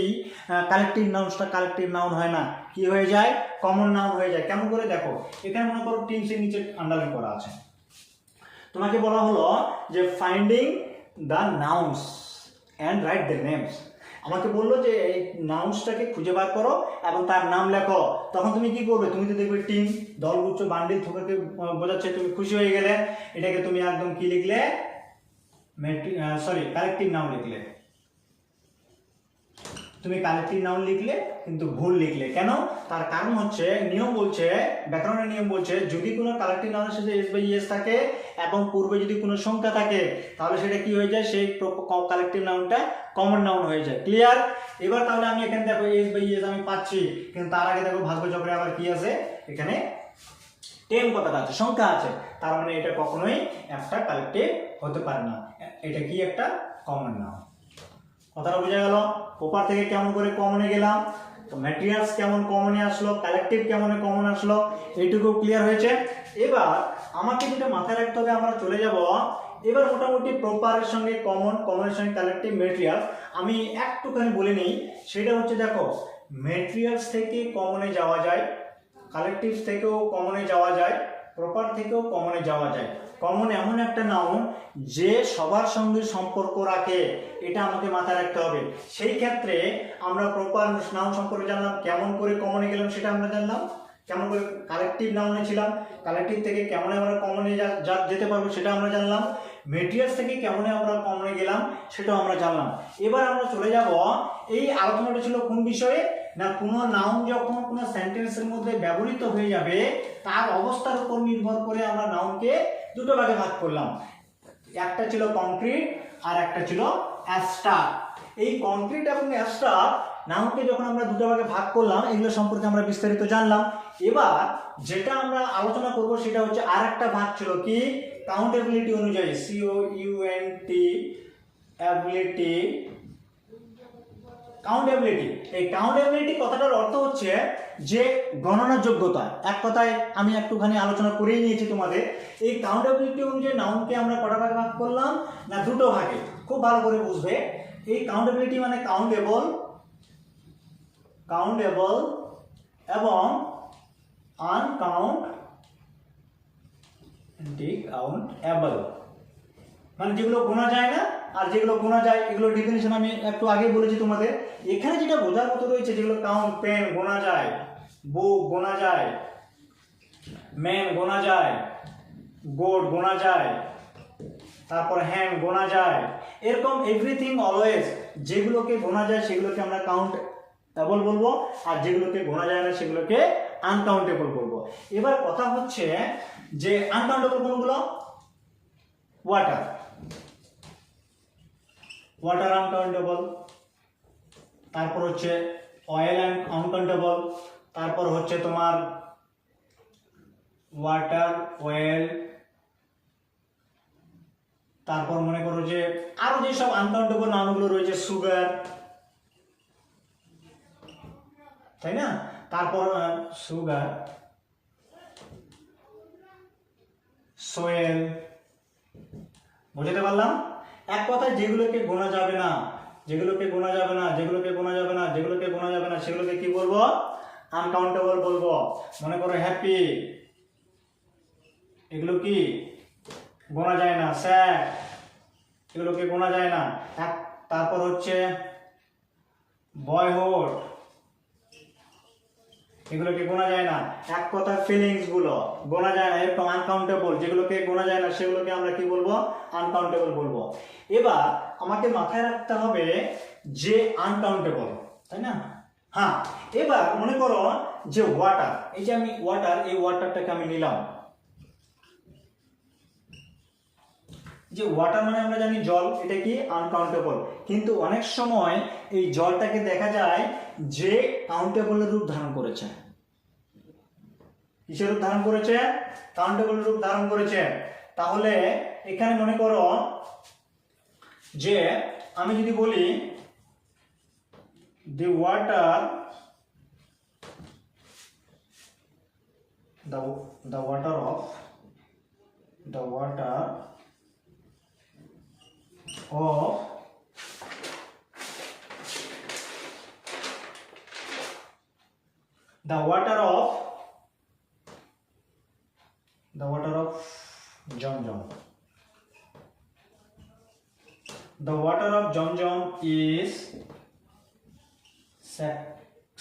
কালেকটিভ নাউনসটা কালেকটিভ নাউন হয় না, কি হয়ে যায়? কমন নাউন হয়ে যায়। কেমন করে? দেখো এখানে মনে করো টিমসের নিচে আন্ডারলাইন করা আছে, তোমাকে বলা হলো যে finding the nouns and write the names. আমাকে বললো যে এই নাউন্সটাকে খুঁজে বার করো এবং তার নাম লেখো। তখন তুমি কি করবে? তুমি তো দেখবে টিম, দলগুচ্ছ, বান্ডিল, থোকাকে বোঝাচ্ছে, তুমি খুশি হয়ে গেলে, এটাকে তুমি একদম কি লিখলে? কালেকটিভ নাউন লিখলে। তুমি কালেকটিভ নাউন লিখলে কিন্তু ভুল লিখলে। কেন? তার কারণ হচ্ছে, নিয়ম বলছে, ব্যাকরণের নিয়ম বলছে, যদি কোনো কালেকটিভ নাউনের সাথে এস বাই ইয়েস থাকে এবং পূর্বে যদি কোনো সংখ্যা থাকে, তাহলে সেটা কি হয়ে যায়? সেই কালেকটিভ নাউনটা কমন নাউন হয়ে যায়। ক্লিয়ার? এবার তাহলে আমি এখানে দেখো এস বাই ইয়েস আমি পাচ্ছি, কিন্তু তার আগে দেখো ভাগ্যচক্রে আবার কি আছে? এখানে 10 কথাটা আছে, সংখ্যা আছে, তার মানে এটা কখনোই একটা কালেকটিভ হতে পারে না, এটা কি? একটা কমন নাউন। কথাটা বোঝা গেল? প্রপার থেকে কেমন করে কমনে গেলাম, তো ম্যাটেরিয়ালস কেমন কমনে আসলো, কালেকটিভ কেমন কমন আসলো, এইটুকু ক্লিয়ার হয়েছে। এবার আমাকে যেটা মাথায় রাখতে হবে, আমরা চলে যাব এবার মোটামুটি প্রপারের সঙ্গে কমনের সঙ্গে কালেকটিভ, ম্যাটেরিয়াল। আমি একটুখানি বলে নিই, সেটা হচ্ছে দেখো ম্যাটেরিয়ালস থেকে কমনে যাওয়া যায়, কালেকটিভ থেকেও কমনে যাওয়া যায়, প্রপার থেকেও কমনে যাওয়া যায়। কমন এমন একটা নাউন যে সবার সঙ্গে সম্পর্ক রাখে, এটা আমাকে মাথায় রাখতে হবে। সেই ক্ষেত্রে আমরা প্রপার নাউন সম্পর্কে জানলাম, কেমন করে কমনে গেলাম সেটা আমরা জানলাম, কেমন করে কালেকটিভ নাউনে ছিলাম, কালেকটিভ থেকে কেমন আমরা কমনে যেতে পারবো সেটা আমরা জানলাম, মেটেরিয়ালস থেকে কেমন আমরা কমনে গেলাম সেটাও আমরা জানলাম। এবার আমরা চলে যাব, এই আলোচনাটা ছিল কোন বিষয়ে না, কোনো নাউন যখন কোনো সেন্টেন্সের মধ্যে ব্যবহৃত হয়ে যাবে তার অবস্থার উপর নির্ভর করে আমরা নাউনকে দুটো ভাগে ভাগ করলাম। একটা ছিল কংক্রিট আর একটা ছিল অ্যাবস্ট্রাক্ট। এই কংক্রিট এবং অ্যাবস্ট্রাক্ট নাউনকে যখন আমরা দুটো ভাগে ভাগ করলাম, এগুলো সম্পর্কে আমরা বিস্তারিত জানলাম। এবার যেটা আমরা আলোচনা করব সেটা হচ্ছে আর একটা ভাগ ছিল কি, কাউন্টেবিলিটি অনুযায়ী, COUNT অ্যাবিলিটি, কাউন্টেবিলিটি। এই কাউন্টেবিলিটি কথাটার অর্থ হচ্ছে যে গণনার যোগ্যতা। এক কথায় আমি একটুখানি আলোচনা করেই নিয়েছি তোমাদের। এই কাউন্টেবিলিটি অনুযায়ী নাউনকে আমরা কটা ভাগে ভাগ করলাম না, দুটো ভাগে। খুব ভালো করে বুঝবে, এই কাউন্টেবিলিটি মানে কাউন্টেবল এবং আনকাউন্টেবল, মানে যেগুলো গোনা যায় না আর যেগুলো গোনা যায়, এগুলো ডেফিনিশন আমি একটু আগে বলেছি তোমাদের। এখানে যেটা বোঝার মতো রয়েছে, যেগুলো কাউন্ট, পেন গোনা যায়, বুক গোনা যায়, ম্যান গোনা যায়, গোড গোনা যায়, তারপর হ্যান্ড গোনা যায়, এরকম এভরিথিং অলওয়েজ যেগুলোকে গোনা যায় সেগুলোকে আমরা কাউন্টেবল বলবো, আর যেগুলোকে গোনা যায় না সেগুলোকে আনকাউন্টেবল বলবো। এবার কথা হচ্ছে যে আনকাউন্টেবল কোনগুলো, ওয়াটার আনকাউন্টেবল, তারপর হচ্ছে অয়েল আনকাউন্টেবল, তারপর হচ্ছে তোমার ওয়াটার, অয়েল, তারপর মনে করো যে আরো যেসব আনকাউন্টেবল নামগুলো রয়েছে, সুগার, তাই না, তারপর সুগার, সোয়েল, বুঝতে পারলাম? এক কথায় যেগুলোকে গোনা যাবে না সেগুলোকে কি বলবো, আনকাউন্টেবল বলবো। মনে করো হ্যাপি, এগুলো কি গোনা যায় না, স্যাড, এগুলোকে গোনা যায় না। তারপর হচ্ছে বয়হুড, এগুলোকে গোনা যায় না। এক কথা ফিলিংস গুলো গোনা যায় না, এরকম আনকাউন্টেবল, যেগুলোকে গোনা যায় না সেগুলোকে আমরা কি বলবো, আনকাউন্টেবল বলবো। এবার আমাকে মাথায় রাখতে হবে যে আনকাউন্টেবল, তাই না? হ্যাঁ, এবার মনে করো যে ওয়াটার, এই যে আমি ওয়াটার, এই ওয়াটারটাকে আমি নিলাম, যে ওয়াটার মানে আমরা জানি জল, এটা কি আনকাউন্টেবল। কিন্তু অনেক সময় এই জলটাকে দেখা যায় যে কাউন্টেবলের রূপ ধারণ করেছে। কিসের রূপ ধারণ করেছে? কাউন্টেবলের রূপ ধারণ করেছে। তাহলে এখানে মনে করো যে আমি যদি বলি the water of the water of Jomjom. The water of Jomjom is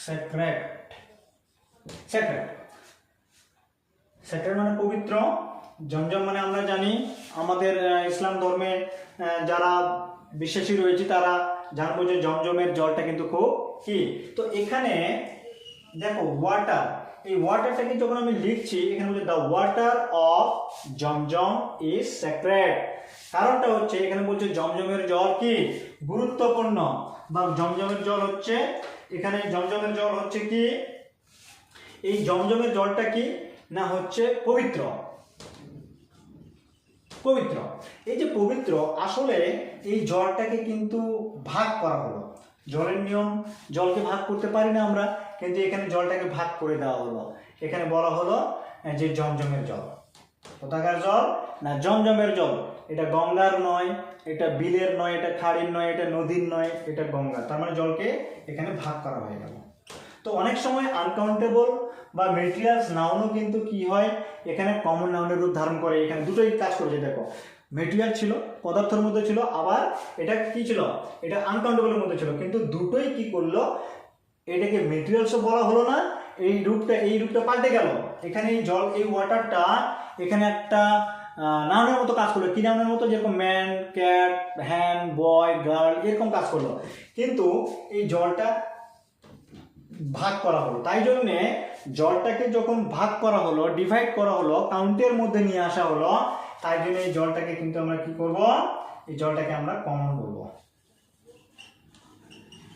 sacred. Sacred মানে পবিত্র, জমজম মানে আমরা জানি আমাদের ইসলাম ধর্মে যারা বিশ্বাসী রয়েছে তারা জানবো যে জমজমের জলটা কিন্তু খুব কি। তো এখানে দেখো ওয়াটার, এই ওয়াটারটাকে যখন আমি লিখছি এখানে বলছে the water of Zamzam is sacred. কারণটা হচ্ছে এখানে বলছে জমজমের জল কি গুরুত্বপূর্ণ, বা জমজমের জল হচ্ছে, এখানে জমজমের জল হচ্ছে কি, এই জমজমের জলটা কি না হচ্ছে পবিত্র। পবিত্র। এই যে পবিত্র, আসলে এই জলটাকে কিন্তু ভাগ করা হলো। জলের নিয়ম, জলকে ভাগ করতে পারি না আমরা, কিন্তু এখানে জলটাকে ভাগ করে দেওয়া হলো। এখানে বলা হলো যে জমজমের জল। কোথাকার জল? না জমজমের জল। এটা গঙ্গার নয়, এটা বিলের নয়, এটা খাড়ির নয়, এটা নদীর নয়, এটা গঙ্গা। তার মানে জলকে এখানে ভাগ করা হয়ে গেল। তো অনেক সময় আনকাউন্টেবল বা মেটেরিয়ালস নাউনও কিন্তু কি হয়, এখানে কমন নাউনের রূপ ধারণ করে। এখানে দুটোই কাজ করেছে। দেখো, মেটেরিয়াল ছিল, পদার্থের মধ্যে ছিল, আবার এটা কি ছিল, এটা আনকাউন্টেবলের মধ্যে ছিল, কিন্তু দুটোই কি করলো, এটাকে মেটেরিয়ালসও বলা হলো না, এই রূপটা পাল্টে গেল। এখানে এই জল, এই ওয়াটারটা এখানে একটা নাউনের মতো কাজ করলো। কি নাউনের মতো? যেরকম ম্যান, ক্যাট, হ্যান, বয়, গার্ল, এরকম কাজ করলো। কিন্তু এই জলটা ভাগ করা হলো, তাই জন্যে জলটাকে যখন ভাগ করা হলো, ডিভাইড করা হলো, কাউন্টের মধ্যে নিয়ে আসা হলো, তাই জন্য এই জলটাকে কিন্তু আমরা কি করব, এই জলটাকে আমরা কমন বলবো।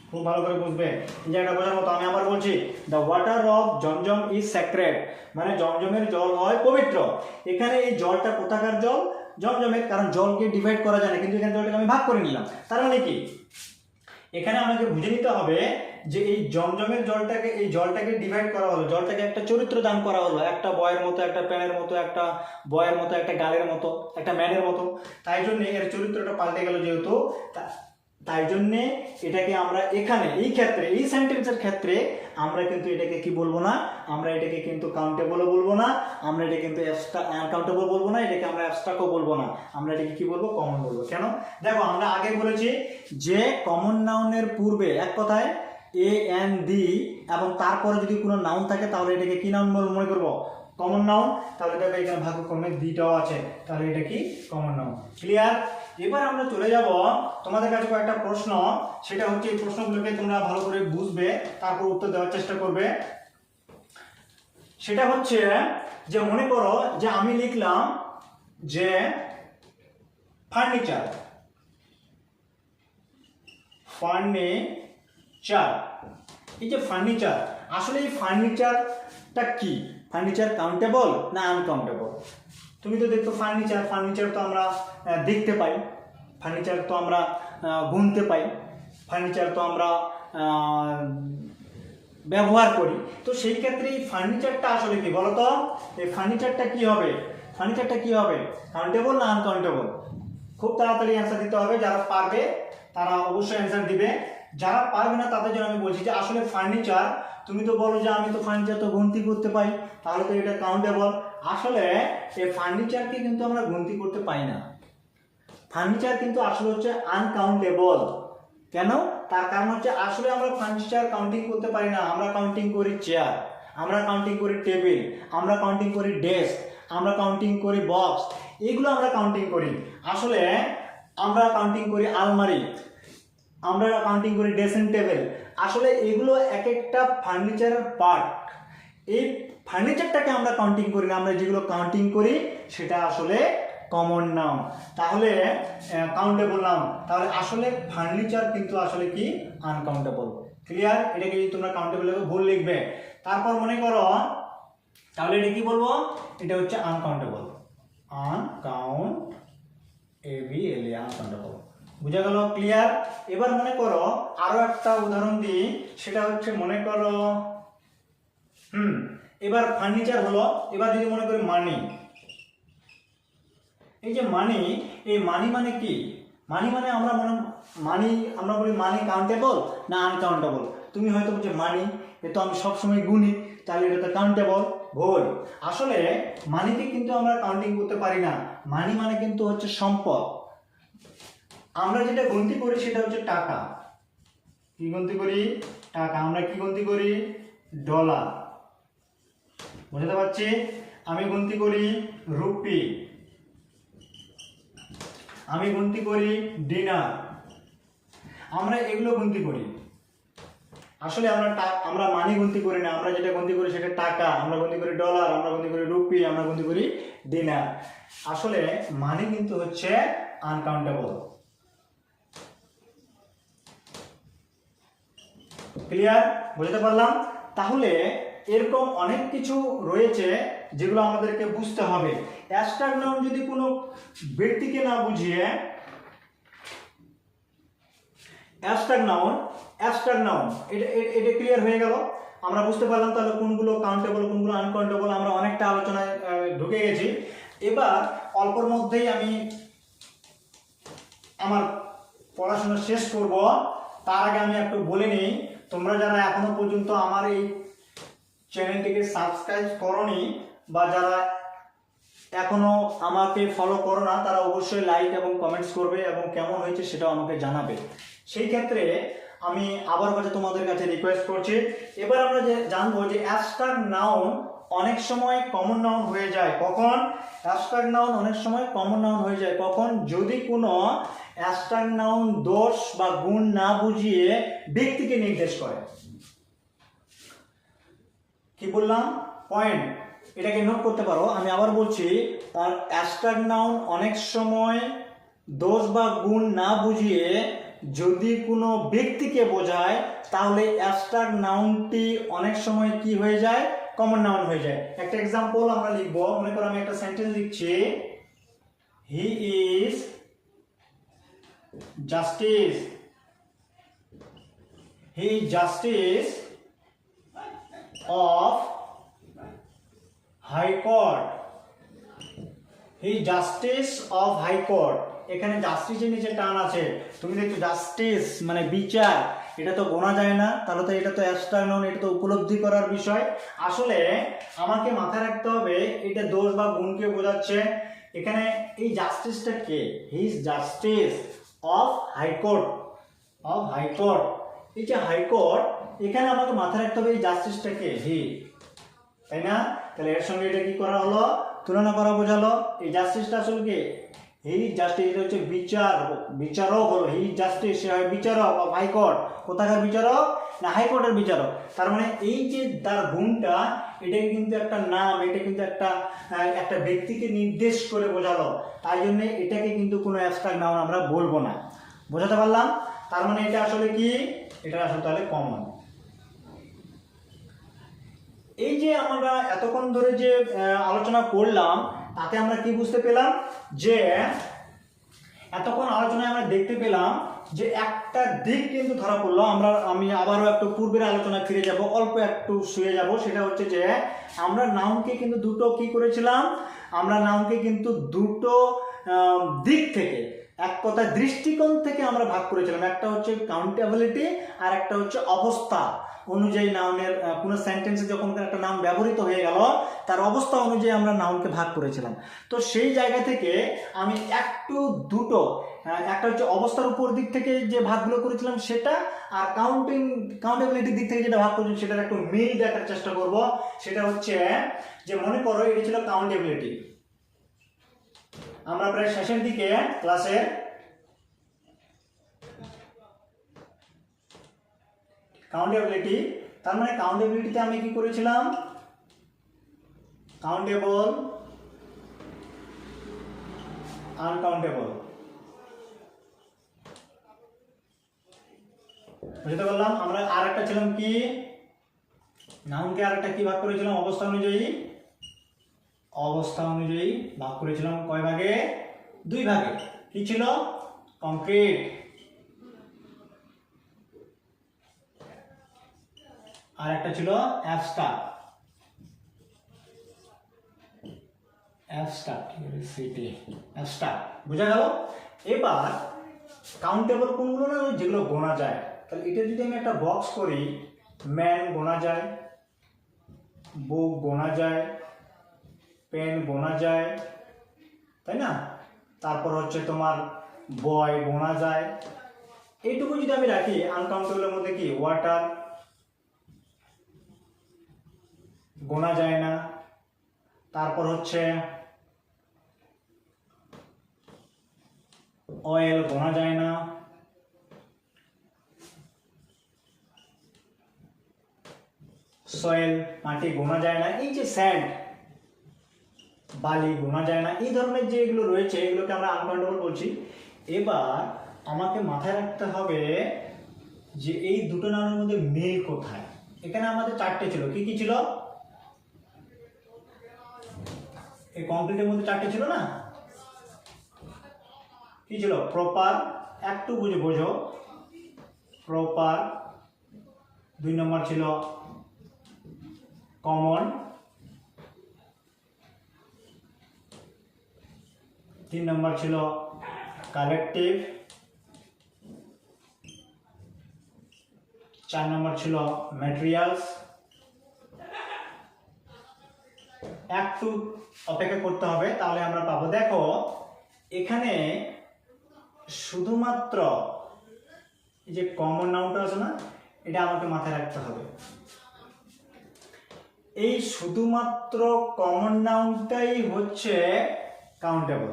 খুব ভালো করে বুঝবে, এই জায়গাটা বোঝার মতো। আমি আবার বলছি, the water of Zamzam is sacred, মানে জমজমের জল হয় পবিত্র। এখানে এই জলটা কোথাকার জল? জমজমের, কারণ জলকে ডিভাইড করা যায় না, কিন্তু এখানে জলটাকে আমি ভাগ করে নিলাম। তার মানে কি, এখানে আমাকে বুঝে নিতে হবে যে এই জমজমের জলটাকে, এই জলটাকে ডিভাইড করা হলো, জলটাকে একটা চরিত্র দান করা হলো, একটা বয়ের মতো, একটা প্যানের মতো, একটা বয়ের মতো, একটা গালের মতো, একটা ম্যানের মতো। তাই জন্য এর চরিত্রটা পাল্টে গেল যেহেতু, তাই জন্যে এটাকে আমরা এখানে এই ক্ষেত্রে, এই সেন্টেন্সের ক্ষেত্রে আমরা কিন্তু এটাকে কি বলবো না, আমরা এটাকে কিন্তু কাউন্টেবলও বলবো না, আমরা এটা কিন্তু আনকাউন্টেবল বলবো না, এটাকে আমরা অ্যাবস্ট্রাক্টও বলবো না, আমরা এটাকে কি বলবো, কমন বলবো। কেন? দেখো, আমরা আগে বলেছি যে কমন নাউনের পূর্বে এক কথায় এ এন দি এবং তারপরে যদি কোনো নাউন থাকে তাহলে এটাকে কি নাউন মনে করবো, কমন নাউন। তাহলে দেখো এখানে ভাগ্যক্রমে দিটাও আছে, তাহলে এটা কি কমন নাউন। ক্লিয়ার? এবার আমরা চলে যাব তোমাদের কাছে কয়েকটা প্রশ্ন, সেটা হচ্ছে এই প্রশ্নগুলোকে তোমরা ভালো করে বুঝবে, তারপর উত্তর দেওয়ার চেষ্টা করবে। সেটা হচ্ছে যে মনে করো যে আমি লিখলাম যে ফার্নিচার, এই যে ফার্নিচার, আসলে এই ফার্নিচারটা কি? ফার্নিচার কাউন্টেবল না আনকাউন্টেবল? তুমি তো দেখতো ফার্নিচার তো আমরা দেখতে পাই, ফার্নিচার তো আমরা গুনতে পাই, ফার্নিচার তো আমরা ব্যবহার করি। তো সেই ক্ষেত্রে এই ফার্নিচারটা আসলে কি বলো তো? এই ফার্নিচারটা কি হবে? কাউন্টেবল না আনকাউন্টেবল? খুব তাড়াতাড়ি অ্যান্সার দিতে হবে। যারা পারবে তারা অবশ্যই অ্যান্সার দিবে, যারা পারবে না তাদের জন্য আমি বলছি যে আসলে ফার্নিচার, তুমি তো বলো যে আমি তো ফার্নিচার তো গণতি করতে পাই, তাহলে তো এটা কাউন্টেবল। আসলে এই ফার্নিচারকে কিন্তু আমরা গণতি করতে পাই না, ফার্নিচার কিন্তু আসলে হচ্ছে আনকাউন্টেবল। কেন? তার কারণ হচ্ছে আসলে আমরা ফার্নিচার কাউন্টিং করতে পারি না। আমরা কাউন্টিং করি চেয়ার, আমরা কাউন্টিং করি টেবিল, আমরা কাউন্টিং করি ডেস্ক, আমরা কাউন্টিং করি বক্স, এগুলো আমরা কাউন্টিং করি। আসলে আমরা কাউন্টিং করি আলমারি, আমরা কাউন্টিং করি ড্রেসিং টেবিল। আসলে এগুলো এক একটা ফার্নিচারের পার্ট। এই ফার্নিচারটাকে আমরা কাউন্টিং করি না, আমরা যেগুলো কাউন্টিং করি সেটা আসলে কমন নাউন, তাহলে কাউন্টেবল নাউন। তাহলে আসলে ফার্নিচার কিন্তু আসলে কি আনকাউন্টেবল। ক্লিয়ার? এটাকে যদি তোমরা কাউন্টেবল ভুল লিখবে, তারপর মনে করো তাহলে এটা কি বলবো, এটা হচ্ছে আনকাউন্টেবল, আনকাউন্টেবল। বুঝা গেল? ক্লিয়ার? এবার মনে করো আরো একটা উদাহরণ দিই, সেটা হচ্ছে মনে করো এবার ফার্নিচার হলো, এবার যদি মনে করি মানি, এই যে মানি, এই মানি মানে কি? মানি মানে আমরা বলি মানি কাউন্টেবল না আনকাউন্টেবল? তুমি হয়তো বলছো মানি, এ তো আমি সবসময় গুনি, তাহলে এটা তো কাউন্টেবল। ভুল। আসলে মানিকে কিন্তু আমরা কাউন্টিং করতে পারি না। মানি মানে কিন্তু হচ্ছে সম্পদ। আমরা যেটা গণতি করি সেটা হচ্ছে টাকা। কি গণতি করি? টাকা। আমরা কি গণতি করি? ডলার। বুঝতে পারছি? আমি গণতি করি রুপি, আমি গণতি করি ডিনার, আমরা এগুলো গণতি করি। আসলে আমরা মানি গণতি করি না, আমরা যেটা গণতি করি সেটা টাকা, আমরা গণতি করি ডলার, আমরা গণতি করি রুপি, আমরা গণতি করি ডিনার। আসলে মানি কিন্তু হচ্ছে আনকাউন্টেবল। ক্লিয়ার? বুঝতে পারলাম? তাহলে এরকম অনেক কিছু রয়েছে যেগুলো আমাদেরকে বুঝতে হবে। অ্যাবস্ট্রাক্ট নাউন যদি কোনো ব্যক্তিকে না বুঝিয়ে, অ্যাবস্ট্রাক্ট নাউন এটা এটা ক্লিয়ার হয়ে গেল। আমরা বুঝতে পারলাম তাহলে কোনগুলো কাউন্টেবল কোনগুলো আনকাউন্টেবল। আমরা অনেকটা আলোচনায় ঢুকে গেছি। এবার অল্পর মধ্যেই আমি আমার পড়াশোনা শেষ করব। তার আগে আমি একটু বলে নিই, তোমরা যারা এখনো পর্যন্ত আমার এই চ্যানেলটিকে সাবস্ক্রাইব করোনি বা যারা এখনো আমাকে ফলো করো না, তারা অবশ্যই লাইক এবং কমেন্টস করবে এবং কেমন হয়েছে সেটাও আমাকে জানাবে। সেই ক্ষেত্রে আমি আবার কাছে তোমাদের কাছে রিকোয়েস্ট করছি, এবার আমরা যে জানবো যে অ্যাবস্ট্রাক্ট নাউন অনেক সময় কমন নাউন হয়ে যায় কখন। অ্যাবস্ট্রাক্ট নাউন অনেক সময় কমন নাউন হয়ে যায় কখন, যদি কোনো অ্যাবস্ট্রাক্ট নাউন দোষ বা গুণ না বুঝিয়ে ব্যক্তিকে নির্দেশ করে। কি বললাম পয়েন্ট, এটাকে নোট করতে পারো। আমি আবার বলছি, অ্যাবস্ট্রাক্ট নাউন অনেক সময় দোষ বা গুণ না বুঝিয়ে যদি কোনো ব্যক্তিকে বোঝায়, তাহলে অ্যাবস্ট্রাক্ট নাউনটি অনেক সময় কি হয়ে যায়, কমন নাউন হয়ে যায়। একটা এক্সাম্পল আমরা লিখব। মনে করো আমি একটা সেন্টেন্স লিখছি, he is justice, he is justice of High Court, he justice of high court. এখানে জাস্টিসের নিচে টান আছে, তুমি দেখছো জাস্টিস মানে বিচার, এটা তো গোনা যায় না, তাহলে তো এটা তো অ্যাবস্ট্রাক্ট নাউন, এটা তো উপলব্ধি করার বিষয়। আসলে আমাকে মাথায় রাখতে হবে এটা দোষ বা গুণকে বোঝাচ্ছে। এখানে এই জাস্টিসটা কে, he is justice of high court, of high court. এই যে হাই কোর্ট, এখানে আমাকে মাথায় রাখতে হবে এই জাস্টিসটা কে, হি, তাই না? তাহলে এর সঙ্গে এটা কি করা হলো, তুলনা করা বোঝালো। এই জাস্টিসটা আসলে কি, হি জাস্টিস, এটা হচ্ছে বিচারক হলো, হি জাস্টিস, সে হয় বিচারক অফ হাইকোর্ট। কোথাকার বিচারক না, হাইকোর্টের বিচারক। তার মানে এই যে তার গুণটা, এটা কিন্তু একটা নাম, এটা কিন্তু একটা ব্যক্তিকে নির্দেশ করে বোঝালো। তাই জন্য এটাকে কিন্তু কোনো অ্যাবস্ট্রাক্ট নাউন আমরা বলবো না। বোঝাতে পারলাম? তার মানে এটা আসলে কি, এটা আসলে তাহলে কমন। এই যে আমরা এতক্ষণ ধরে যে আলোচনা করলাম, তাতে আমরা কি বুঝতে পেলাম, যে এতক্ষণ আলোচনায় আমরা দেখতে পেলাম যে একটা দিক কিন্তু ধরা পড়লো। আমি আবারও একটু পূর্বের আলোচনায় ফিরে যাব, অল্প একটু শুয়ে যাব। সেটা হচ্ছে যে আমরা নাউনকে কিন্তু দুটো কি করেছিলাম, আমরা নাউনকে কিন্তু দুটো দিক থেকে, এক কথা দৃষ্টিকোণ থেকে আমরা ভাগ করেছিলাম। একটা হচ্ছে কাউন্টেবিলিটি আর একটা হচ্ছে অবস্থা অনুযায়ী নাউনের, কোনো সেন্টেন্সে যখন একটা নাউন ব্যবহৃত হয়ে গেল, তার অবস্থা অনুযায়ী আমরা নাউনকে ভাগ করেছিলাম। তো সেই জায়গা থেকে আমি দুটো, একটা হচ্ছে অবস্থার উপর দিক থেকে যে ভাগগুলো করেছিলাম সেটা, আর কাউন্টেবিলিটির দিক থেকে যেটা ভাগ করেছিলাম সেটার একটু মিল দেখার চেষ্টা করব। সেটা হচ্ছে যে মনে করো এটা ছিল কাউন্টেবিলিটি, আমরা প্রায় শেষের দিকে ক্লাসে কাউন্টেবিলিটি, তার মানে কাউন্টেবিলিটিতে আমি কি করেছিলাম, কাউন্টেবল, আনকাউন্টেবল। বুঝতে পারলাম? আমরা আর একটা ছিলাম কি, নাউনকে আর একটা কি ভাগ করেছিলাম, অবস্থা অনুযায়ী, অবস্থা অনুযায়ী ভাগ করেছিলাম কয় ভাগে, দুই ভাগে। কি ছিল, কংক্রিট, আর একটা ছিল অ্যাবস্ট্রাক্ট, অ্যাবস্ট্রাক্ট। বুঝা গেল? এবার কাউন্টেবল কোনগুলো না, যেগুলো গোনা যায়। তাহলে এটা যদি আমি একটা বক্স করি, ম্যান গোনা যায়, বুক গোনা যায়, পেন গোনা যায়, তাই না? তারপর হচ্ছে তোমার বয় গোনা যায়। এইটুকু যদি আমি রাখি, আনকাউন্টেবলের মধ্যে কি, ওয়াটার গোনা যায় না। তারপর হচ্ছে অয়েল গোনা যায় না, সয়েল মাটি গোনা যায় না, এই যে স্যান্ড বালি গোনা যায় না। এই ধরনের যেগুলো রয়েছে এগুলোকে আমরা আনকাউন্টেবল বলছি। এবার আমাকে মাথায় রাখতে হবে যে এই দুটো নামের মধ্যে মিল কোথায়। এখানে আমাদের চারটে ছিল, কি কি ছিল, এই কমপ্লিটের মধ্যে 4টে ছিল না, কি ছিল? প্রপার, একটু বোঝো, প্রপার। 2 নম্বর ছিল কমন, 3 নম্বর ছিল কালেকটিভ, 4 নম্বর ছিল ম্যাটেরিয়ালস। একটু অপেক্ষা করতে হবে, তাহলে আমরা পাবো। দেখো এখানে শুধুমাত্র এই যে কমন নাউনটা আছে না, এটা আমাকে মাথায় রাখতে হবে। এই শুধুমাত্র কমন নাউনটাই হচ্ছে কাউন্টেবল।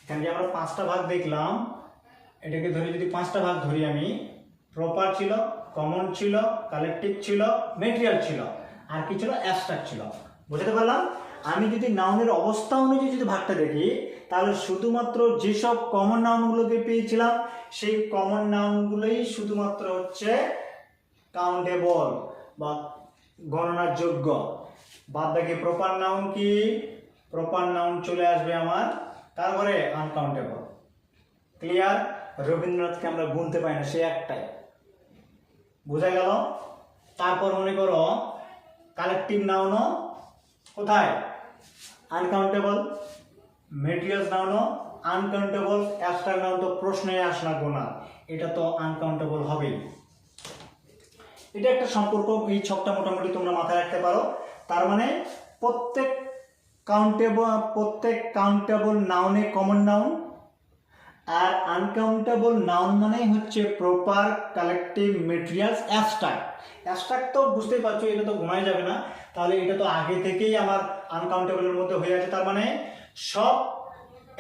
এখানে যে আমরা 5টা ভাগ দেখলাম, এটাকে ধরে যদি 5টা ভাগ ধরি আমি, প্রপার ছিল, কমন ছিল, কালেকটিভ ছিল, ম্যাটেরিয়াল ছিল, আর কি ছিল? অ্যাবস্ট্রাক্ট ছিল। বুঝতে পারলাম? আমি যদি নাউনের অবস্থা অনুযায়ী যদি ভাগটা দেখি, তাহলে শুধুমাত্র যেসব কমন নাউনগুলোকে পেয়েছিলাম সেই কমন নাউনগুলোই শুধুমাত্র হচ্ছে কাউন্টেবল বা গণনার যোগ্য। বাদ বাকি প্রপার নাউন কি? প্রপার নাউন চলে আসবে আমার তারপরে আনকাউন্টেবল। ক্লিয়ার? রবীন্দ্রনাথকে আমরা গুনতে পারি না, সে একটাই। বোঝা গেল? তারপর মনে করো কালেকটিভ নাউনও কোথায়? আনকাউন্টেবল। ম্যাটেরিয়ালস নাউনও আনকাউন্টেবল। অ্যাবস্ট্রাক্ট নাউন তো প্রশ্নে আসনা গোনা, এটা তো আনকাউন্টেবল হবেই। এটা একটা সম্পর্ক, এই ছকটা মোটামুটি তোমরা মাথায় রাখতে পারো। তার মানে প্রত্যেক কাউন্টেবল নাউনে কমন নাউন, আর আনকাউন্টেবল নাউন মানে হচ্ছে proper, collective, materials, abstract. Abstract তো বুঝতেই পারছো, এটা তো গোনাই যাবে না, তাহলে এটা তো আগে থেকেই আমার আনকাউন্টেবলের মধ্যে হয়ে আছে। তার মানে সব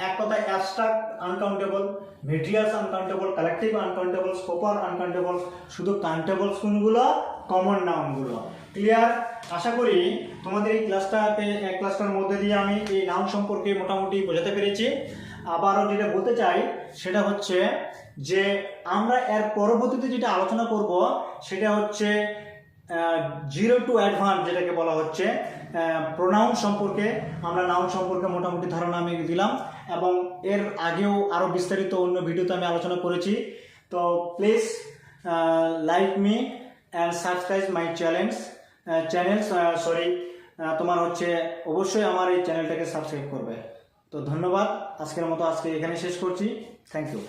এক কথায় abstract uncountable, materials uncountable, collective uncountable, proper uncountable, শুধু কাউন্টেবল কোনগুলো? কমন নাউনগুলো। ক্লিয়ার? আশা করি তোমাদের এই ক্লাসটার মধ্যে দিয়ে আমি এই নাউন সম্পর্কে মোটামুটি বোঝাতে পেরেছি। আবারও যেটা বলতে চাই সেটা হচ্ছে যে আমরা এর পরবর্তীতে যেটা আলোচনা করব সেটা হচ্ছে 0 to অ্যাডভান্স, যেটাকে বলা হচ্ছে প্রোনাউন সম্পর্কে। আমরা নাউন সম্পর্কে মোটামুটি ধারণা আমি দিলাম, এবং এর আগেও আরও বিস্তারিত অন্য ভিডিওতে আমি আলোচনা করেছি। তো please like me and subscribe my channel. তোমার হচ্ছে অবশ্যই আমার এই চ্যানেলটাকে সাবস্ক্রাইব করবে। তো ধন্যবাদ। আজকের মতো এখানে শেষ করছি। Thank you.